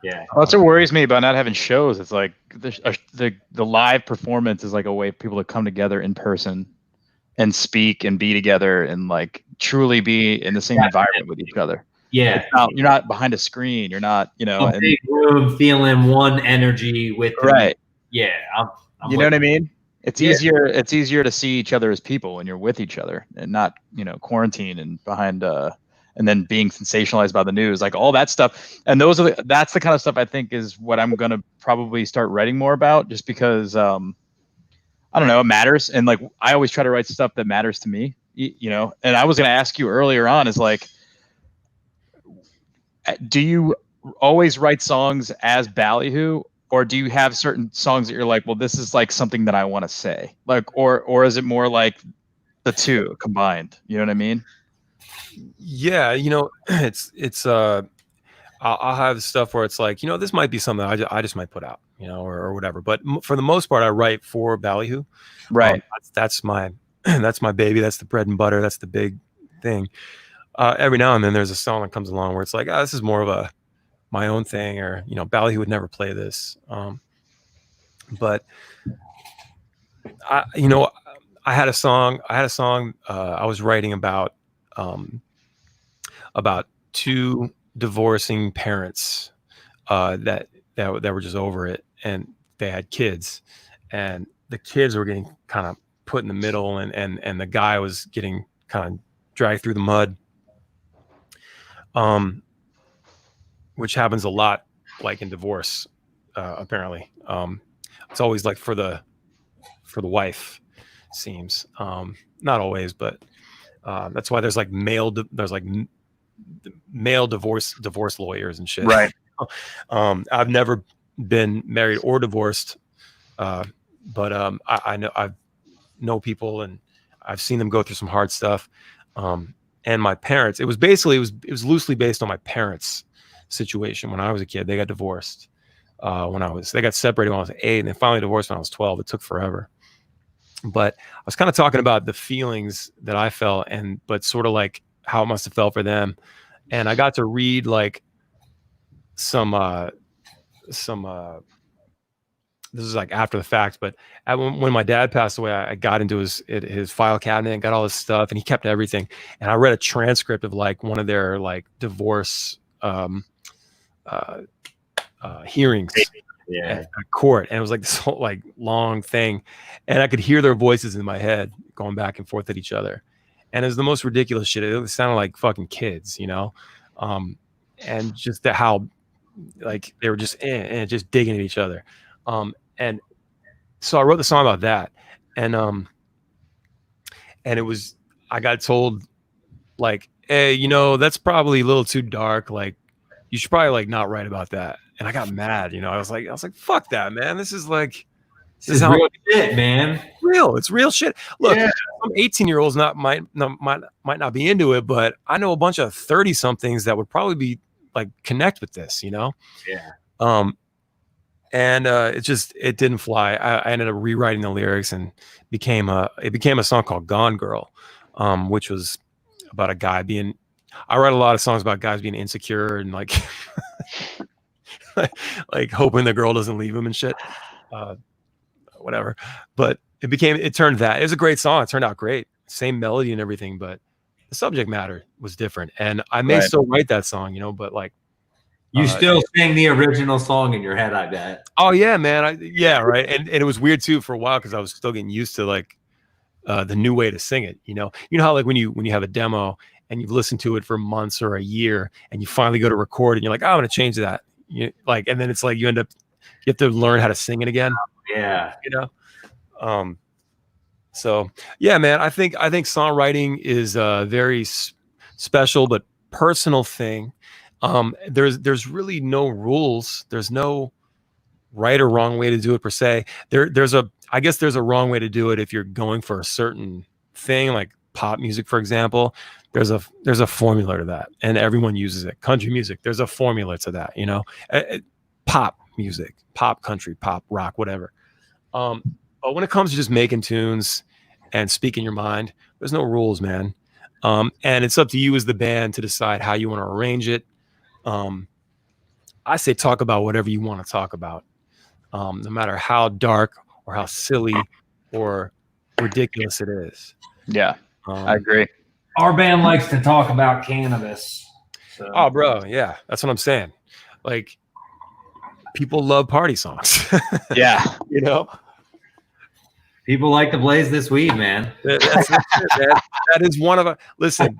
Yeah. Well, that's what worries me about not having shows. It's like the live performance is like a way for people to come together in person and speak and be together and like truly be in the same environment with each other. Yeah. You're not behind a screen. You're not, you know, a big room feeling one energy with right. Yeah. I'm you know what I mean? It's easier. It's easier to see each other as people when you're with each other and not, you know, quarantine and behind and then being sensationalized by the news, like all that stuff. And that's the kind of stuff I think is what I'm gonna probably start writing more about, just because I don't know, it matters. And like I always try to write stuff that matters to me, you know. And I was gonna ask you earlier on is like, do you always write songs as Ballyhoo? Or do you have certain songs that you're like, well, this is like something that I want to say, like, or is it more like the two combined? You know what I mean? Yeah, you know, I'll have stuff where it's like, you know, this might be something I just might put out, you know, or whatever. But for the most part, I write for Ballyhoo. Right. That's my that's my baby. That's the bread and butter. That's the big thing. Every now and then, there's a song that comes along where it's like, this is more of my own thing, or you know, Ballyhoo would never play this. But you know, I had a song I was writing about two divorcing parents that were just over it, and they had kids, and the kids were getting kind of put in the middle, and the guy was getting kind of dragged through the mud, which happens a lot, like in divorce, apparently. It's always like for the wife, seems, not always, but that's why there's like male divorce lawyers and shit. Right. I've never been married or divorced, but I know people, and I've seen them go through some hard stuff. And my parents, it was loosely based on my parents' situation. When I was a kid, they got divorced. They got separated when I was 8, and they finally divorced when I was 12. It took forever. But I was kind of talking about the feelings that I felt, but sort of like how it must have felt for them. And I got to read like some this is like after the fact, but when my dad passed away, I got into his file cabinet and got all his stuff, and he kept everything. And I read a transcript of like one of their like divorce hearings at court, and it was like this whole like long thing, and I could hear their voices in my head going back and forth at each other, and it was the most ridiculous shit. It sounded like fucking kids, you know, and just how like they were just just digging at each other. And so I wrote the song about that, and it was, I got told like, hey, you know, that's probably a little too dark. Like, you should probably like not write about that. And I got mad, you know. I was like, fuck that, man. This is like, this is real shit, man. It's real shit. Look, some 18-year-olds might not be into it, but I know a bunch of 30-somethings that would probably be like connect with this, you know. Yeah. And it didn't fly. I ended up rewriting the lyrics, and it became a song called Gone Girl, which was about a guy being, I write a lot of songs about guys being insecure and like like hoping the girl doesn't leave him and shit, whatever. But it turned that. It was a great song. It turned out great. Same melody and everything, but the subject matter was different. And I may still write that song, you know, but like, you still sing the original song in your head, I bet. Oh yeah, man. Right. And it was weird too for a while, because I was still getting used to like the new way to sing it. You know how like when you have a demo and you've listened to it for months or a year, and you finally go to record, and you're like, I'm gonna change that. And then it's like you have to learn how to sing it again. Yeah. You know. So yeah, man. I think songwriting is a very special but personal thing. There's really no rules. There's no right or wrong way to do it per se. I guess there's a wrong way to do it if you're going for a certain thing, like pop music, for example. there's a formula to that, and everyone uses it. Country music, there's a formula to that, you know. Pop music, pop country, pop rock, whatever. But when it comes to just making tunes and speaking your mind, there's no rules, man. And it's up to you as the band to decide how you want to arrange it. I say talk about whatever you want to talk about, no matter how dark or how silly or ridiculous it is. Yeah, I agree. Our band likes to talk about cannabis. So. Oh, bro, yeah, that's what I'm saying. Like, people love party songs. Yeah, you know. People like to blaze this weed, man. That is one of a listen.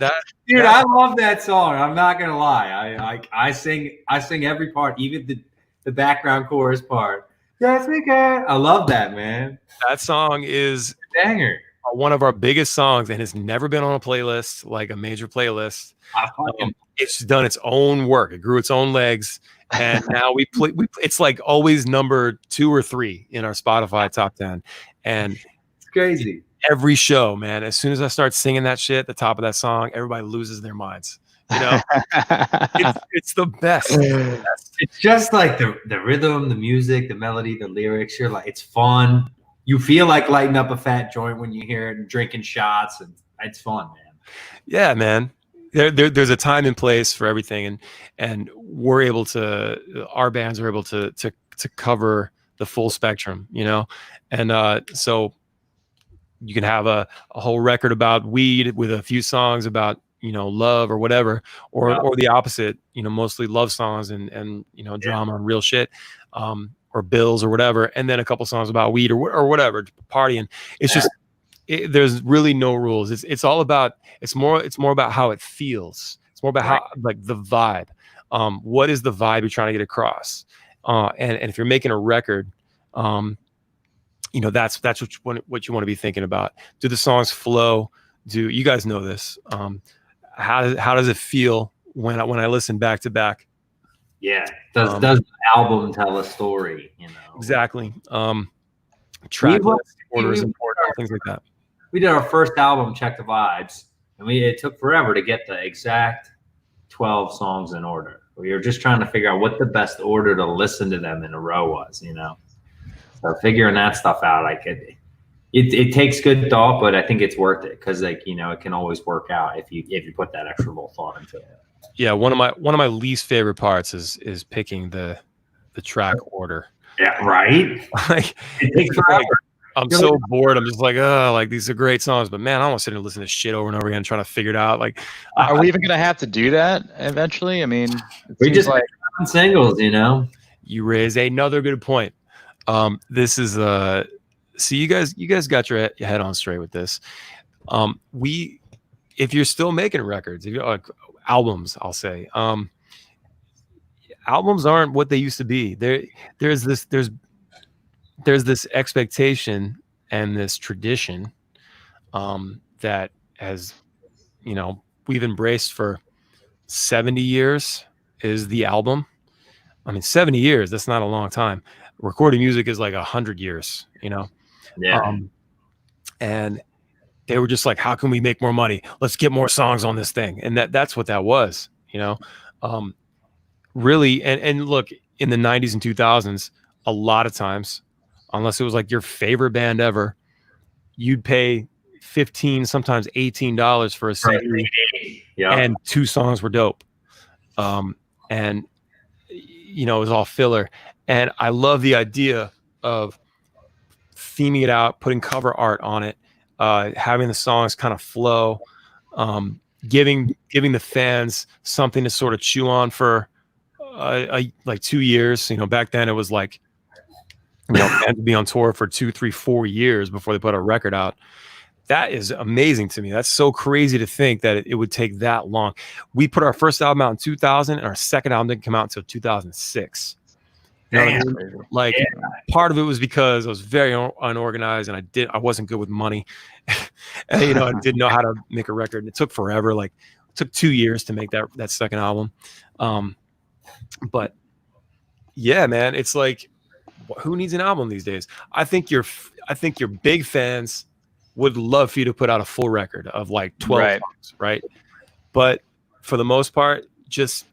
Dude, I love that song. I'm not gonna lie. I sing every part, even the background chorus part. Yes, we can. I love that, man. That song is a banger. One of our biggest songs, and has never been on a playlist, like a major playlist. It's done its own work. It grew its own legs, and now we play. It's like always number 2 or 3 in our Spotify top 10. And it's crazy. Every show, man, as soon as I start singing that shit at the top of that song, everybody loses their minds. You know, it's the best. It's just like the rhythm, the music, the melody, the lyrics. You're like, it's fun. You feel like lighting up a fat joint when you hear it and drinking shots, and it's fun, man. Yeah, man. There's a time and place for everything, and we're able to. Our bands are able to cover the full spectrum, you know, and so you can have a whole record about weed with a few songs about, you know, love or whatever, or the opposite, you know, mostly love songs and you know, drama and real shit, or bills or whatever, and then a couple songs about weed or whatever, partying. It's just there's really no rules. It's all about it's more about how it feels. It's more about how, like, the vibe. What is the vibe you're trying to get across? And if you're making a record, you know, that's what you want to be thinking about. Do the songs flow? Do you guys know this? How does it feel when I listen back to back? Yeah, does the album tell a story? You know, exactly. Track list order is important. Things like that. We did our first album, Check the Vibes, and it took forever to get the exact 12 songs in order. We were just trying to figure out what the best order to listen to them in a row was, you know. So figuring that stuff out, like it takes good thought, but I think it's worth it because, like, you know, it can always work out if you put that extra little thought into it. Yeah, one of my least favorite parts is picking the track order. Yeah, right. Like, it takes forever. I'm so bored. I'm just like, oh, like, these are great songs, but man, I don't want to sit and listen to shit over and over again, trying to figure it out. Like, are we even gonna have to do that eventually? I mean, we just like singles, you know. You raise another good point. This is see, you guys got your head on straight with this. If you're still making records, if you're like albums, I'll say, albums aren't what they used to be. There's this expectation and this tradition that has, you know, we've embraced for 70 years is the album. I mean, 70 years, that's not a long time. Recording music is like 100 years, you know? Yeah. And they were just like, how can we make more money? Let's get more songs on this thing. And that's what that was, you know? Really, and look, in the 90s and 2000s, a lot of times, unless it was like your favorite band ever, you'd pay $15, sometimes $18 for a CD, and 2 songs were dope. And you know, it was all filler. And I love the idea of theming it out, putting cover art on it, having the songs kind of flow, giving the fans something to sort of chew on for like 2 years. You know, back then it was like, you know, fans would be on tour for 2, 3, 4 years before they put a record out. That is amazing to me. That's so crazy to think that it would take that long. We put our first album out in 2000, and our second album didn't come out until 2006. You know what I mean? Like, part of it was because I was very unorganized, and I wasn't good with money. And, you know, I didn't know how to make a record. And it took forever. Like, it took 2 years to make that second album. But yeah, man, it's like, who needs an album these days? I think your big fans would love for you to put out a full record of like 12 songs, right? But for the most part, just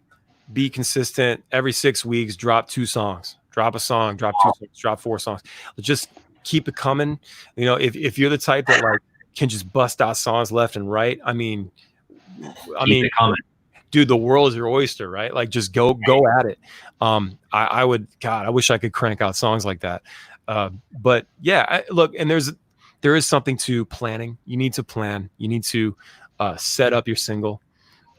be consistent. Every 6 weeks, drop 2 songs, drop a song, drop 2 songs, drop 4 songs. Just keep it coming. You know, if you're the type that like can just bust out songs left and right, I mean, Keep it coming. dude, the world is your oyster, right? Like just go at it. I would, God, I wish I could crank out songs like that. But yeah, look, and there is something to planning. You need to plan. You need to set up your single.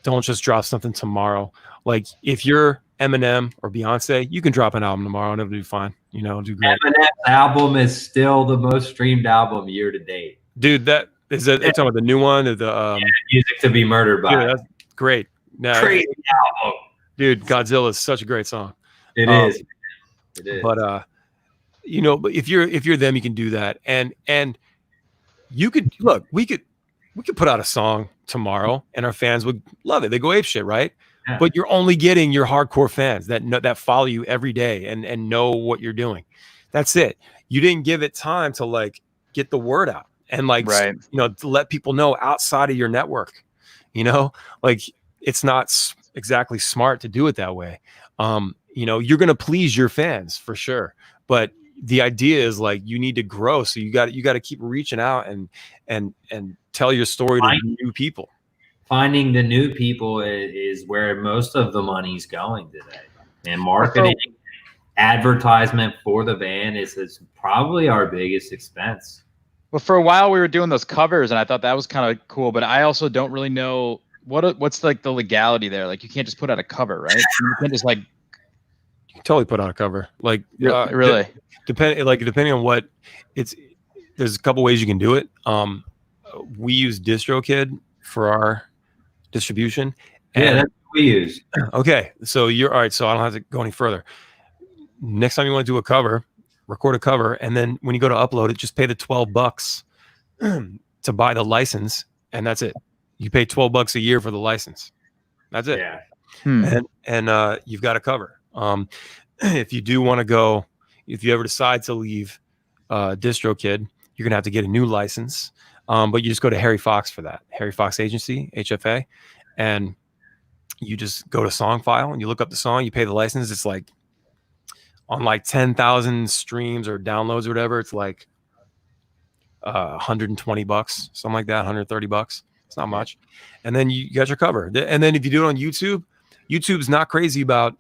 Don't just drop something tomorrow. Like if you're Eminem or Beyonce, you can drop an album tomorrow and it'll do fine. You know, do great. Eminem's album is still the most streamed album year to date. Dude, that is it. Talking about the new one, the Music to Be Murdered By. Dude, that's great. Now, crazy album. Dude, Godzilla is such a great song. It is. It is. But you know, but if you're them, you can do that. And you could look, we could put out a song tomorrow and our fans would love it. They go ape shit, right? Yeah. But you're only getting your hardcore fans that follow you every day and know what you're doing. That's it. You didn't give it time to like get the word out and like, right. You know, to let people know outside of your network, you know, like it's not exactly smart to do it that way. You know, you're going to please your fans for sure. But the idea is like, you need to grow. So you got to keep reaching out and tell your story to new people. Finding the new people is where most of the money's going today. And marketing, advertisement for the band is probably our biggest expense. Well, for a while we were doing those covers and I thought that was kind of cool, but I also don't really know what's like the legality there. Like you can't just put out a cover, right? You can't just like. You can totally put out a cover. Like really depending on what there's a couple ways you can do it. We use DistroKid for our distribution. Yeah, that's what we use. Okay, so you're all right. So I don't have to go any further. Next time you want to do a cover, record a cover, and then when you go to upload it, just pay the $12 to buy the license, and that's it. You pay $12 a year for the license. That's it. Yeah. And you've got a cover. If you do want to go, if you ever decide to leave DistroKid, you're gonna have to get a new license. But you just go to Harry Fox for that. Harry Fox Agency, HFA, and you just go to song file and you look up the song, you pay the license. It's like on like 10,000 streams or downloads or whatever. It's like $120, something like that, $130. It's not much. And then you got your cover. And then if you do it on YouTube, YouTube's not crazy about,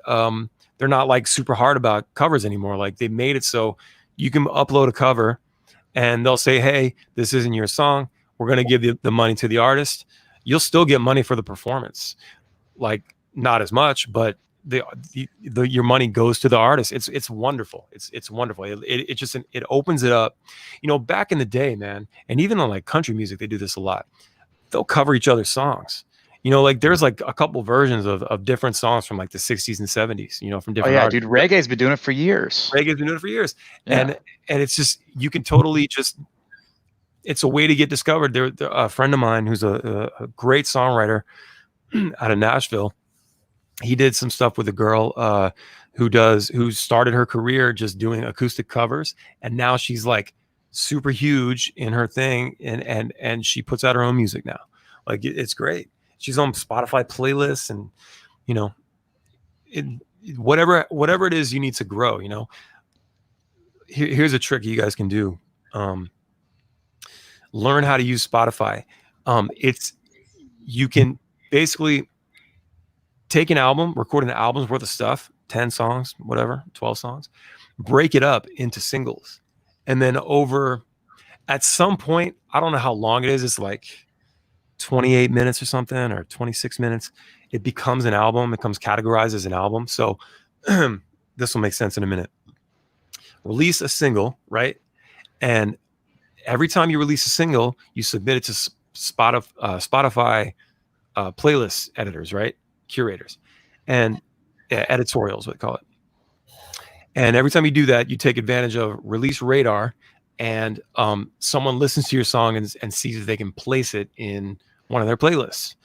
they're not like super hard about covers anymore. Like they made it so you can upload a cover and they'll say, hey, this isn't your song. We're going to give you the money to the artist. You'll still get money for the performance. Like not as much, but your money goes to the artist. It's wonderful. It's wonderful. It just opens it up. You know, back in the day, man, and even on like country music, they do this a lot. They'll cover each other's songs. You know, like there's like a couple versions of different songs from like the 60s and 70s, you know, from different artists. Dude, reggae's been doing it for years. Yeah. And it's just, you can totally just, it's a way to get discovered. There a friend of mine who's a great songwriter out of Nashville. He did some stuff with a girl who started her career just doing acoustic covers, and now she's like super huge in her thing, and she puts out her own music now. Like it's great. She's on Spotify playlists, and you know, whatever it is you need to grow. You know, here's a trick you guys can do. Learn how to use Spotify. You can basically take an album, record an album's worth of stuff, 10 songs, whatever, 12 songs, break it up into singles. And then at some point, I don't know how long it is. It's like 28 minutes or something, or 26 minutes. It becomes an album. It becomes categorized as an album. So this will make sense in a minute. Release a single, right? And every time you release a single, you submit it to Spotify playlist editors, right? Curators and editorials, what they call it. And every time you do that, you take advantage of Release Radar, and someone listens to your song and sees if they can place it in one of their playlists.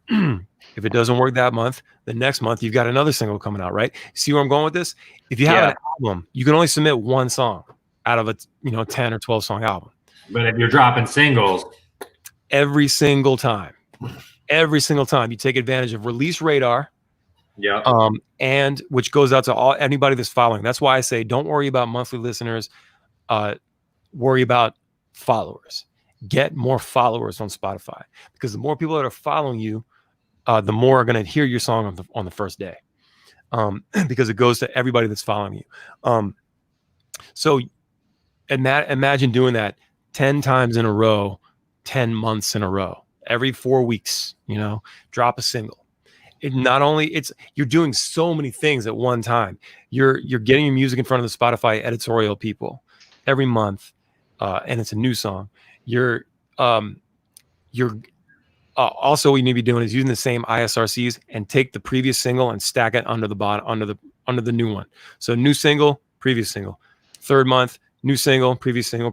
If it doesn't work that month, the next month you've got another single coming out, right? See where I'm going with this? If you have an album, you can only submit one song out of a 10 or 12 song album. But if you're dropping singles every single time, every single time. You take advantage of Release Radar. Yeah. And which goes out to anybody that's following. That's why I say don't worry about monthly listeners. Worry about followers. Get more followers on Spotify, because the more people that are following you, the more are going to hear your song on the first day, because it goes to everybody that's following you. So imagine doing that 10 times in a row, 10 months in a row, every 4 weeks. Drop a single. You're doing so many things at one time. You're getting your music in front of the Spotify editorial people every month, and it's a new song. You're also, what you need to be doing is using the same ISRCs and take the previous single and stack it under the bottom, under the new one. So new single, previous single, third month, new single, previous single,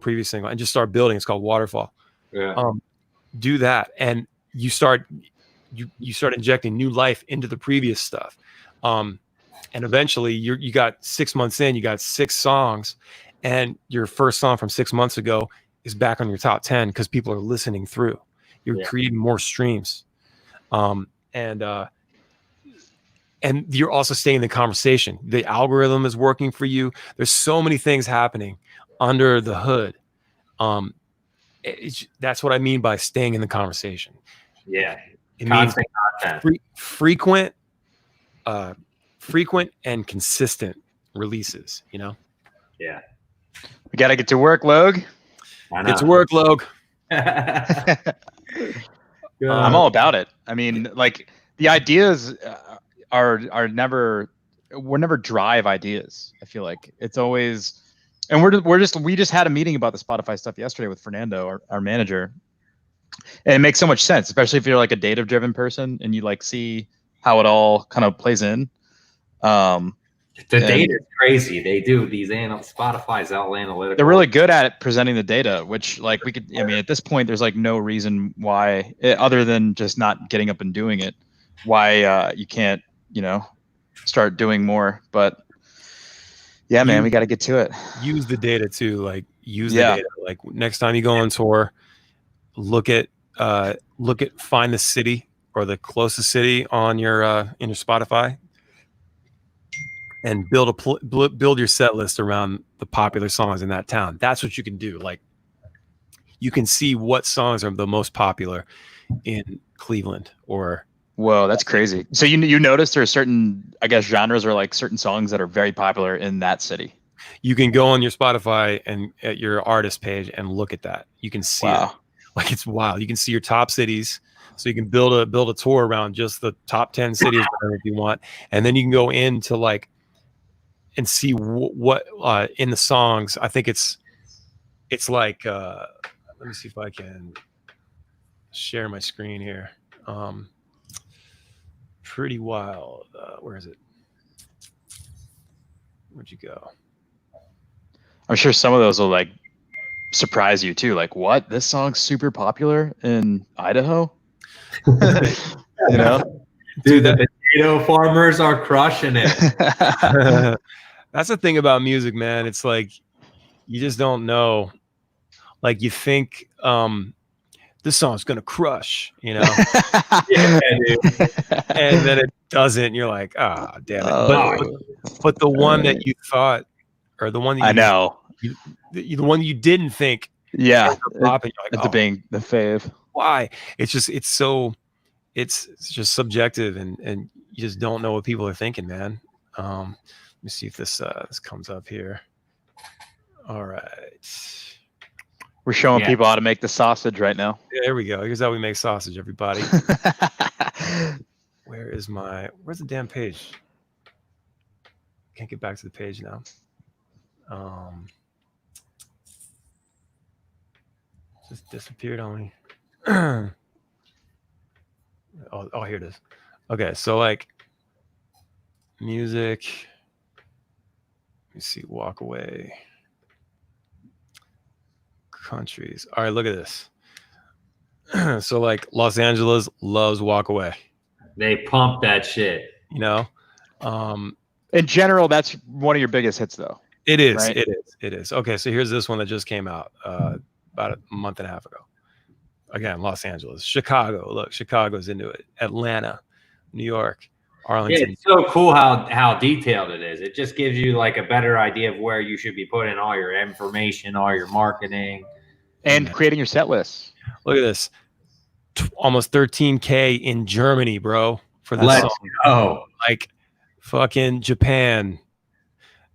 and just start building. It's called waterfall. Yeah. Do that, and you start injecting new life into the previous stuff, and eventually you got 6 months in, you got 6 songs, and your first song from 6 months ago is back on your top 10 because people are listening through. You're creating more streams, and you're also staying in the conversation. The algorithm is working for you. There's so many things happening under the hood. That's what I mean by staying in the conversation. Yeah. It means frequent and consistent releases, Yeah. We got to get to work, Logue. Get to work, Logue. I'm all about it. I mean, like, the ideas are never dry of ideas. I feel like it's always, and we just had a meeting about the Spotify stuff yesterday with Fernando, our manager. And it makes so much sense, especially if you're like a data-driven person and you like see how it all kind of plays in. The data is crazy. They do these Spotify's all analytical. They're really good at presenting the data, which like we could. I mean, at this point, there's like no reason why, other than just not getting up and doing it, why you can't, start doing more. But yeah, man, we got to get to it. Use the data too. Like use the data. Like next time you go on tour, look at find the city or the closest city on your in your Spotify, and build your set list around the popular songs in that town. That's what you can do. Like you can see what songs are the most popular in Cleveland or. Whoa, that's crazy. So you notice there are certain, I guess, genres or like certain songs that are very popular in that city. You can go on your Spotify and at your artist page and look at that. You can see it. Like it's wild. You can see your top cities, so you can build a tour around just the top 10 cities if you want, and then you can go into like and see what in the songs. I think it's like let me see if I can share my screen here. Pretty wild. Where is it? Where'd you go? I'm sure some of those will like surprise you too. Like, what? This song's super popular in Idaho? Dude, the potato farmers are crushing it. That's the thing about music, man. It's like you just don't know. Like you think this song's gonna crush, Yeah, dude. And then it doesn't. You're like, damn it. But the one that you thought, or the one that I know, the one you didn't think, popping, you're like, being the fave. Why? It's just subjective, and you just don't know what people are thinking, man. Let me see if this comes up here. All right. We're showing people how to make the sausage right now. Yeah, there we go. Here's how we make sausage, everybody. Where's the damn page? Can't get back to the page now. Just disappeared on me. Oh, here it is. Okay, so like music. Let me see. Walk away. Countries. All right, look at this. So like Los Angeles loves Walk Away. They pump that shit. In general, that's one of your biggest hits though. It is. Right? It is. Okay, so here's this one that just came out about a month and a half ago. again, Los Angeles, Chicago. Look, Chicago's into it. Atlanta, New York, Yeah, Arlington. it's so cool how detailed it is. It just gives you like a better idea of where you should be putting all your information, all your marketing, and creating your set lists. Look at this, almost 13K in Germany, bro, for this Let's song. go. Like fucking Japan,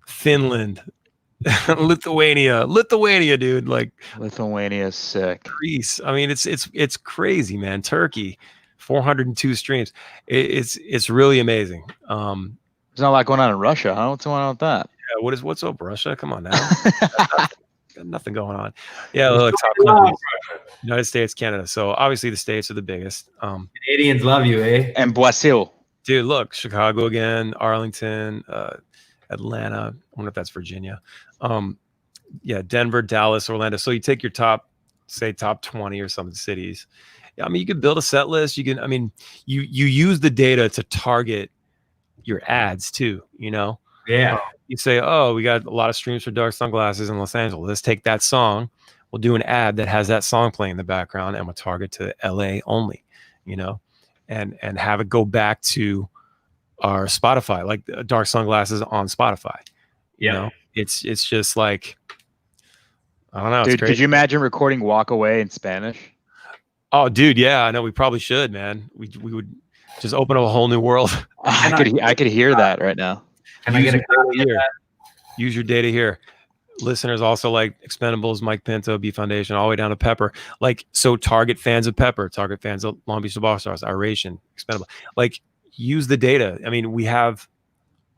Finland, Lithuania, dude. Like Lithuania is sick. Greece. I mean, it's crazy, man. Turkey, 402 streams. It's really amazing. There's not a lot going on in Russia, huh? What's going on with that? Yeah, what's up, Russia? Come on now. Got nothing going on. Yeah, look, top countries, United States, Canada. So obviously the states are the biggest. Canadians love you, eh? And Brazil. Dude, look, Chicago again, Arlington, Atlanta. I wonder if that's Virginia. Yeah, Denver, Dallas, Orlando. So you take your top 20 or some cities. Yeah, I mean, you can build a set list. You can, I mean, you use the data to target your ads too, you know? Yeah. You say, oh, we got a lot of streams for Dark Sunglasses in Los Angeles. Let's take that song. We'll do an ad that has that song playing in the background, and we'll target to LA only, you know, and have it go back to our Spotify, like Dark Sunglasses on Spotify. You know, it's just like, I don't know. Dude, could you imagine recording Walk Away in Spanish? Oh, dude, yeah, I know. We probably should, man. We would just open up a whole new world. I could hear that right now. Can I get a copy of that? Use your data here. Listeners also like Expendables, Mike Pinto, B Foundation, all the way down to Pepper. Like, so target fans of Pepper, target fans of Long Beach Football Stars, Iration, Expendable. Like, use the data. I mean, we have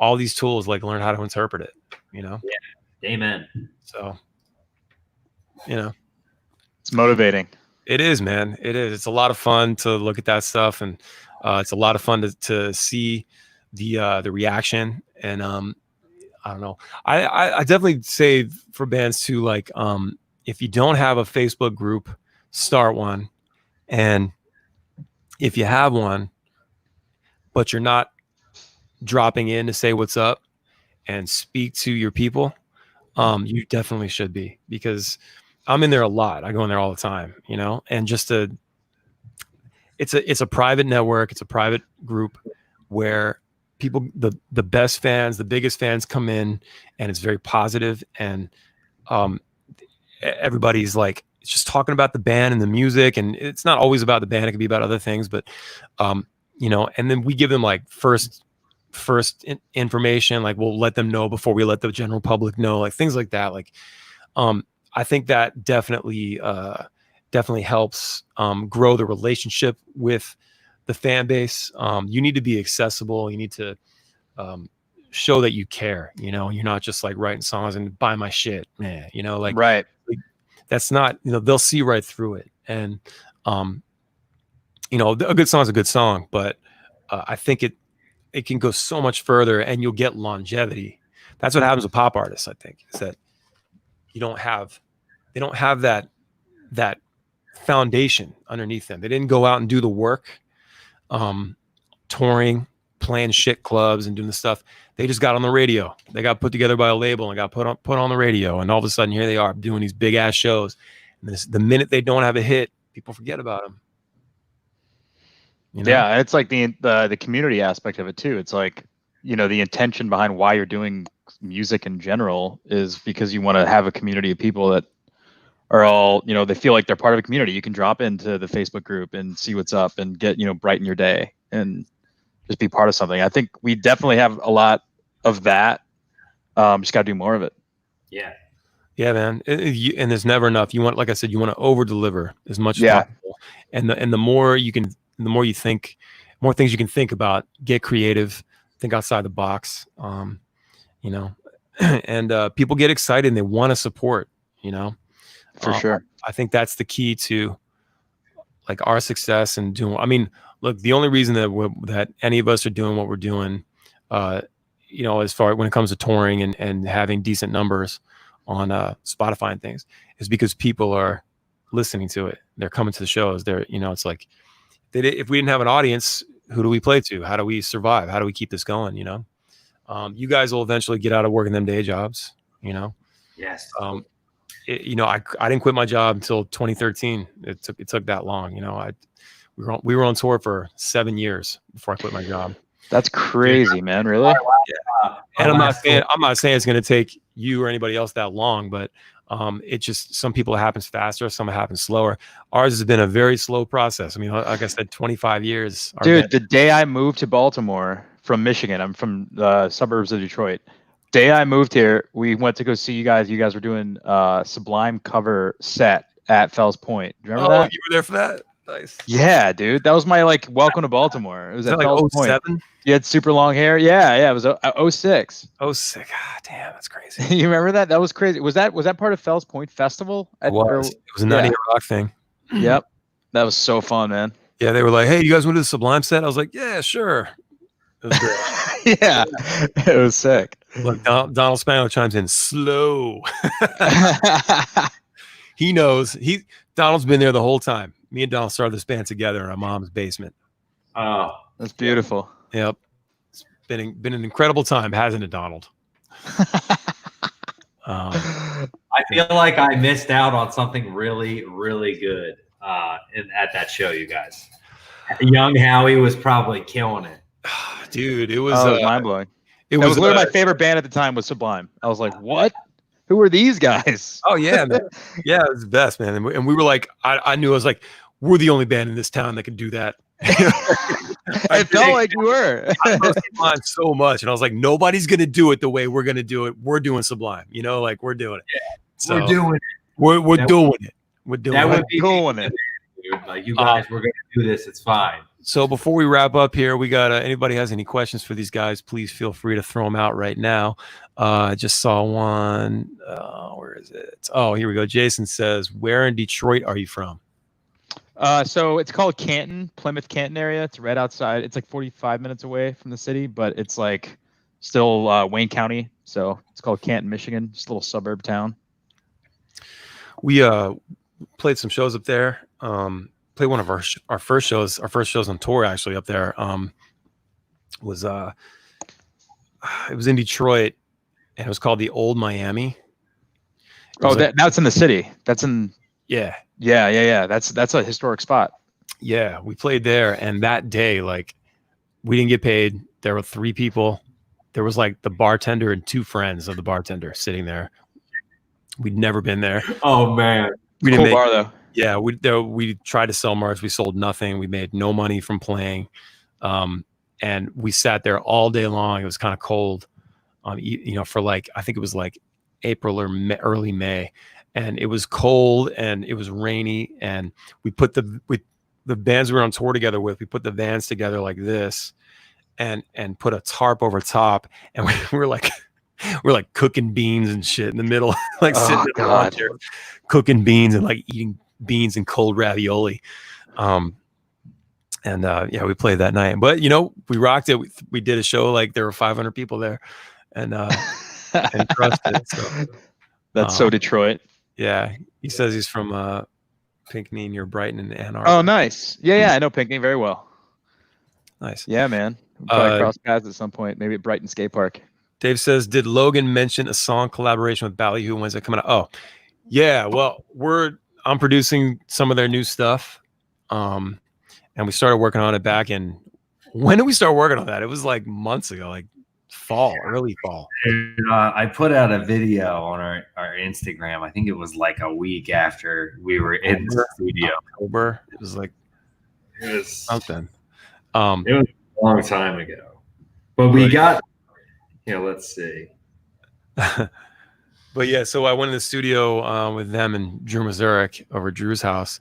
all these tools, like learn how to interpret it, you know? Yeah. Amen. So, you know. It's motivating. It is, man. It is. It's a lot of fun to look at that stuff, and it's a lot of fun to see the reaction. And I don't know. I definitely say for bands too, like if you don't have a Facebook group, start one. And if you have one, but you're not dropping in to say what's up and speak to your people, you definitely should be, because I'm in there a lot. I go in there all the time, you know, and just it's a private network. It's a private group where people, the best fans, the biggest fans come in, and it's very positive, and everybody's like, it's just talking about the band and the music, and it's not always about the band. It can be about other things, but you know, and then we give them like first information, like we'll let them know before we let the general public know, like things like that. Like I think that definitely helps grow the relationship with the fan base. You need to be accessible. You need to show that you care, you know, you're not just like writing songs and buy my shit, man, you know, like, right. Like, that's not, you know, they'll see right through it. And, you know, a good song is a good song, but I think it can go so much further, and you'll get longevity. That's what happens with pop artists, I think, is that they don't have that foundation underneath them. They didn't go out and do the work, touring, playing shit clubs and doing the stuff. They just got on the radio. They got put together by a label and got put on the radio. And all of a sudden, here they are doing these big ass shows. And the minute they don't have a hit, people forget about them. You know? Yeah, it's like the community aspect of it too. It's like, you know, the intention behind why you're doing music in general is because you want to have a community of people that are all, you know, they feel like they're part of a community. You can drop into the Facebook group and see what's up and get, you know, brighten your day and just be part of something. I think we definitely have a lot of that. Just got to do more of it. Yeah. Yeah, man. And there's never enough. You want, like I said, you want to over deliver as much as possible. And the more you can, the more you think, more things you can think about, get creative, think outside the box, you know, and people get excited and they want to support, you know, for sure. I think that's the key to like our success and doing, I mean, look, the only reason that any of us are doing what we're doing, you know, as far when it comes to touring and having decent numbers on Spotify and things, is because people are listening to it. They're coming to the shows. They're, you know, it's like, if we didn't have an audience, who do we play to? How do we survive? How do we keep this going? You know, you guys will eventually get out of working them day jobs, you know? Yes. I didn't quit my job until 2013. It took that long. We were on tour for 7 years before I quit my job. That's crazy, man. Really? Yeah. And I'm not saying it's going to take you or anybody else that long, but it just, some people it happens faster, some it happens slower. Ours has been a very slow process. I mean, like I said, 25 years. Dude, the day I moved to Baltimore from Michigan, I'm from the suburbs of Detroit. Day I moved here, we went to go see you guys. You guys were doing Sublime cover set at Fells Point. Do you remember that? You were there for that? Nice. Yeah, dude. That was my welcome to Baltimore. It was at like Fells Point. You had super long hair. Yeah. It was 06. 06. God damn, that's crazy. You remember that? That was crazy. Was that part of Fells Point Festival? It was a 90 Rock thing. Yep. That was so fun, man. Yeah, they were like, "Hey, you guys want to do the Sublime set?" I was like, "Yeah, sure." It was great. Yeah, it was sick. Look, Donald Spangler chimes in slow. He knows. Donald's been there the whole time. Me and Donald started this band together in our mom's basement. Oh, that's beautiful. Yep, it's been an incredible time, hasn't it, Donald? I feel like I missed out on something really, really good at that show, you guys. Young Howi was probably killing it. Dude, it was mind-blowing. It was literally my favorite band at the time was Sublime. I was like, what? Who are these guys? Oh, yeah, man. Yeah, it was the best, man. And we were like, I knew, I was like, we're the only band in this town that can do that. I felt like you were. I love Sublime so much. And I was like, nobody's going to do it the way we're going to do it. We're doing Sublime. Like, we're doing it. Yeah, so, we're doing it. We're doing it. We're doing that it. Would be doing it. Dude. Like, you guys, we're going to do this. It's fine. So before we wrap up here, we got anybody has any questions for these guys, please feel free to throw them out right now. I just saw one. Where is it? Oh, here we go. Jason says, where in Detroit are you from? So it's called Canton, Plymouth, area. It's right outside. It's like 45 minutes away from the city, but it's like still Wayne County. So it's called Canton, Michigan. Just a little suburb town. We played some shows up there. Played one of our first shows on tour actually up there. It was in Detroit, and it was called the Old Miami. That's in the city. That's in yeah. That's a historic spot. Yeah, we played there, and that day, like, we didn't get paid. There were 3 people. There was like the bartender and 2 friends of the bartender sitting there. We'd never been there. Oh man, we didn't bar though. Yeah, we tried to sell merch. We sold nothing. We made no money from playing, and we sat there all day long. It was kind of cold, for like, I think it was like April or early May, and it was cold and it was rainy. And we put the bands we were on tour together with. We put the vans together like this, and put a tarp over top, and we're like. We're like cooking beans and shit in the middle, like sitting in the lawn chair, cooking beans and like eating beans and cold ravioli. Yeah, we played that night, but we rocked it. We did a show, like there were 500 people there, and crushed it. So that's so Detroit. Yeah, he says he's from Pinckney near Brighton and Ann Arbor. Oh, nice. Yeah, I know Pinckney very well. Nice. Yeah, man. We'll probably cross paths at some point, maybe at Brighton Skate Park. Dave says, did Logan mention a song collaboration with Ballyhoo? When's it coming out? Oh, yeah. Well, I'm producing some of their new stuff. And we started working on it back in, when did we start working on that? It was like months ago, like early fall. I put out a video on our Instagram. I think it was like a week after we were in the studio. October. It was something. It was a long time ago. But we got... Yeah, let's see. But yeah, so I went in the studio with them and Drew Mazurek over at Drew's house,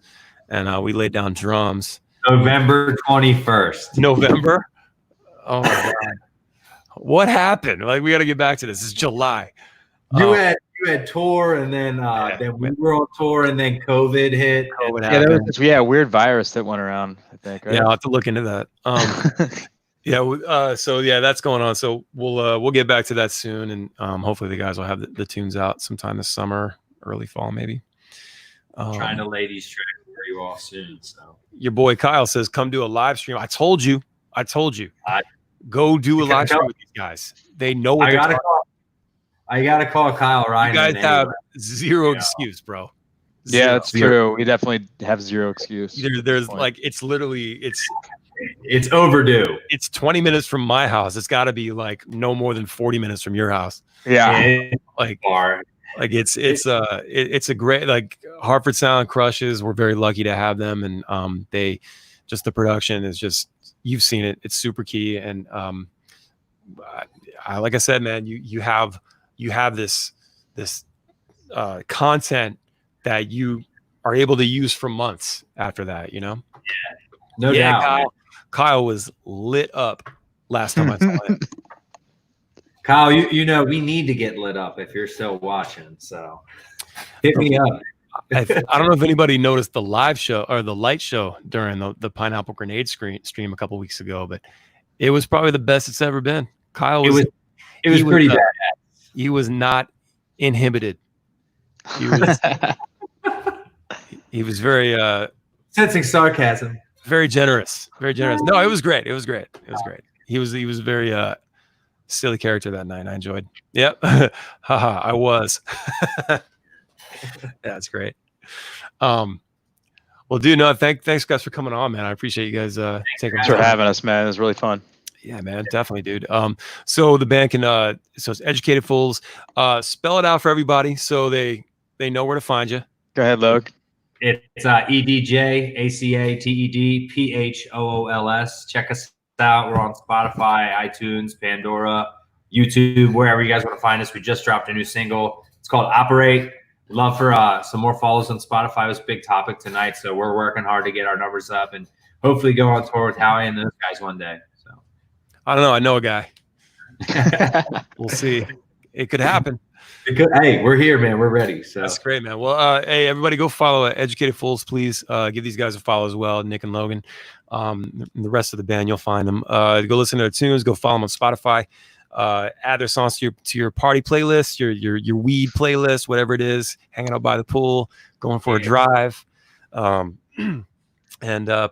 and we laid down drums. November 21st. November? Oh my God. What happened? Like, we got to get back to this. It's July. You had tour, and then then we were on tour, and then COVID hit. There was this weird virus that went around, I think. Right? Yeah, I'll have to look into that. Yeah. So yeah, that's going on. So we'll get back to that soon, and hopefully the guys will have the tunes out sometime this summer, early fall, maybe. Trying to lay these tracks for you all soon. So your boy Kyle says, "Come do a live stream." I told you. Go do a live stream with these guys. They know what they're talking about. I gotta call Kyle Ryan. You guys have anyway. zero excuse, bro. Yeah, that's true. We definitely have zero excuse. There's like it's literally it's overdue. It's 20 minutes from my house. It's got to be like no more than 40 minutes from your house. Yeah, like far. Like it's a great, like, Hartford Sound crushes. We're very lucky to have them, and they just, the production is just, you've seen it. It's super key, and like I said, man, you have this content that you are able to use for months after that, you know? Yeah, no doubt. Kyle was lit up last time I saw him. Kyle, you know, we need to get lit up if you're still watching. So hit me up. I don't know if anybody noticed the live show or the light show during the Pineapple Grenade stream a couple weeks ago, but it was probably the best it's ever been. Kyle was pretty bad. He was not inhibited. He was he was very sensing sarcasm. Very generous. Very generous. No, it was great. It was great. He was very silly character that night. I enjoyed. Yep. Haha, I was. That's great. Well, dude, no, thanks guys for coming on, man. I appreciate you guys taking Thanks for having us, man. It was really fun. Yeah, man, definitely, dude. So the band can so it's Edjacated Phools. Spell it out for everybody so they know where to find you. Go ahead, Logan. It's EDJACATEDPHOOLS. Check us out. We're on Spotify, iTunes, Pandora, YouTube, wherever you guys want to find us. We just dropped a new single. It's called Operate. Love for some more follows on Spotify. It was a big topic tonight, so we're working hard to get our numbers up and hopefully go on tour with Howi and those guys one day. So I don't know. I know a guy. We'll see. It could happen. Hey, we're here, man. We're ready. So that's great, man. Well, hey, everybody, go follow Edjacated Phools, please. Give these guys a follow as well, Nick and Logan. And the rest of the band, you'll find them. Go listen to their tunes. Go follow them on Spotify. Add their songs to your party playlist, your weed playlist, whatever it is. Hanging out by the pool, going for a drive. And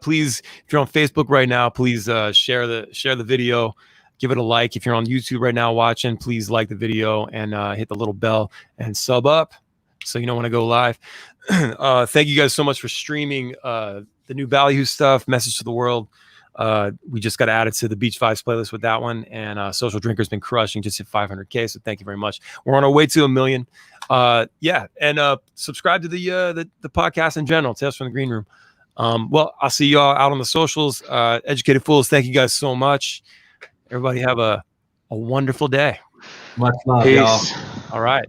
please, if you're on Facebook right now, please share the video. Give it a like. If you're on YouTube right now watching, please like the video and hit the little bell and sub up so you know when I go live. Thank you guys so much for streaming the new Ballyhoo stuff, Message to the World. We just got added to the Beach Vibes playlist with that one, and Social Drinker's been crushing, just hit 500K, so thank you very much. We're on our way to 1 million. Yeah, and subscribe to the podcast in general, Tales from the Green Room. Well, I'll see y'all out on the socials. Edjacated Phools, thank you guys so much. Everybody have a wonderful day. Much love, y'all. All right.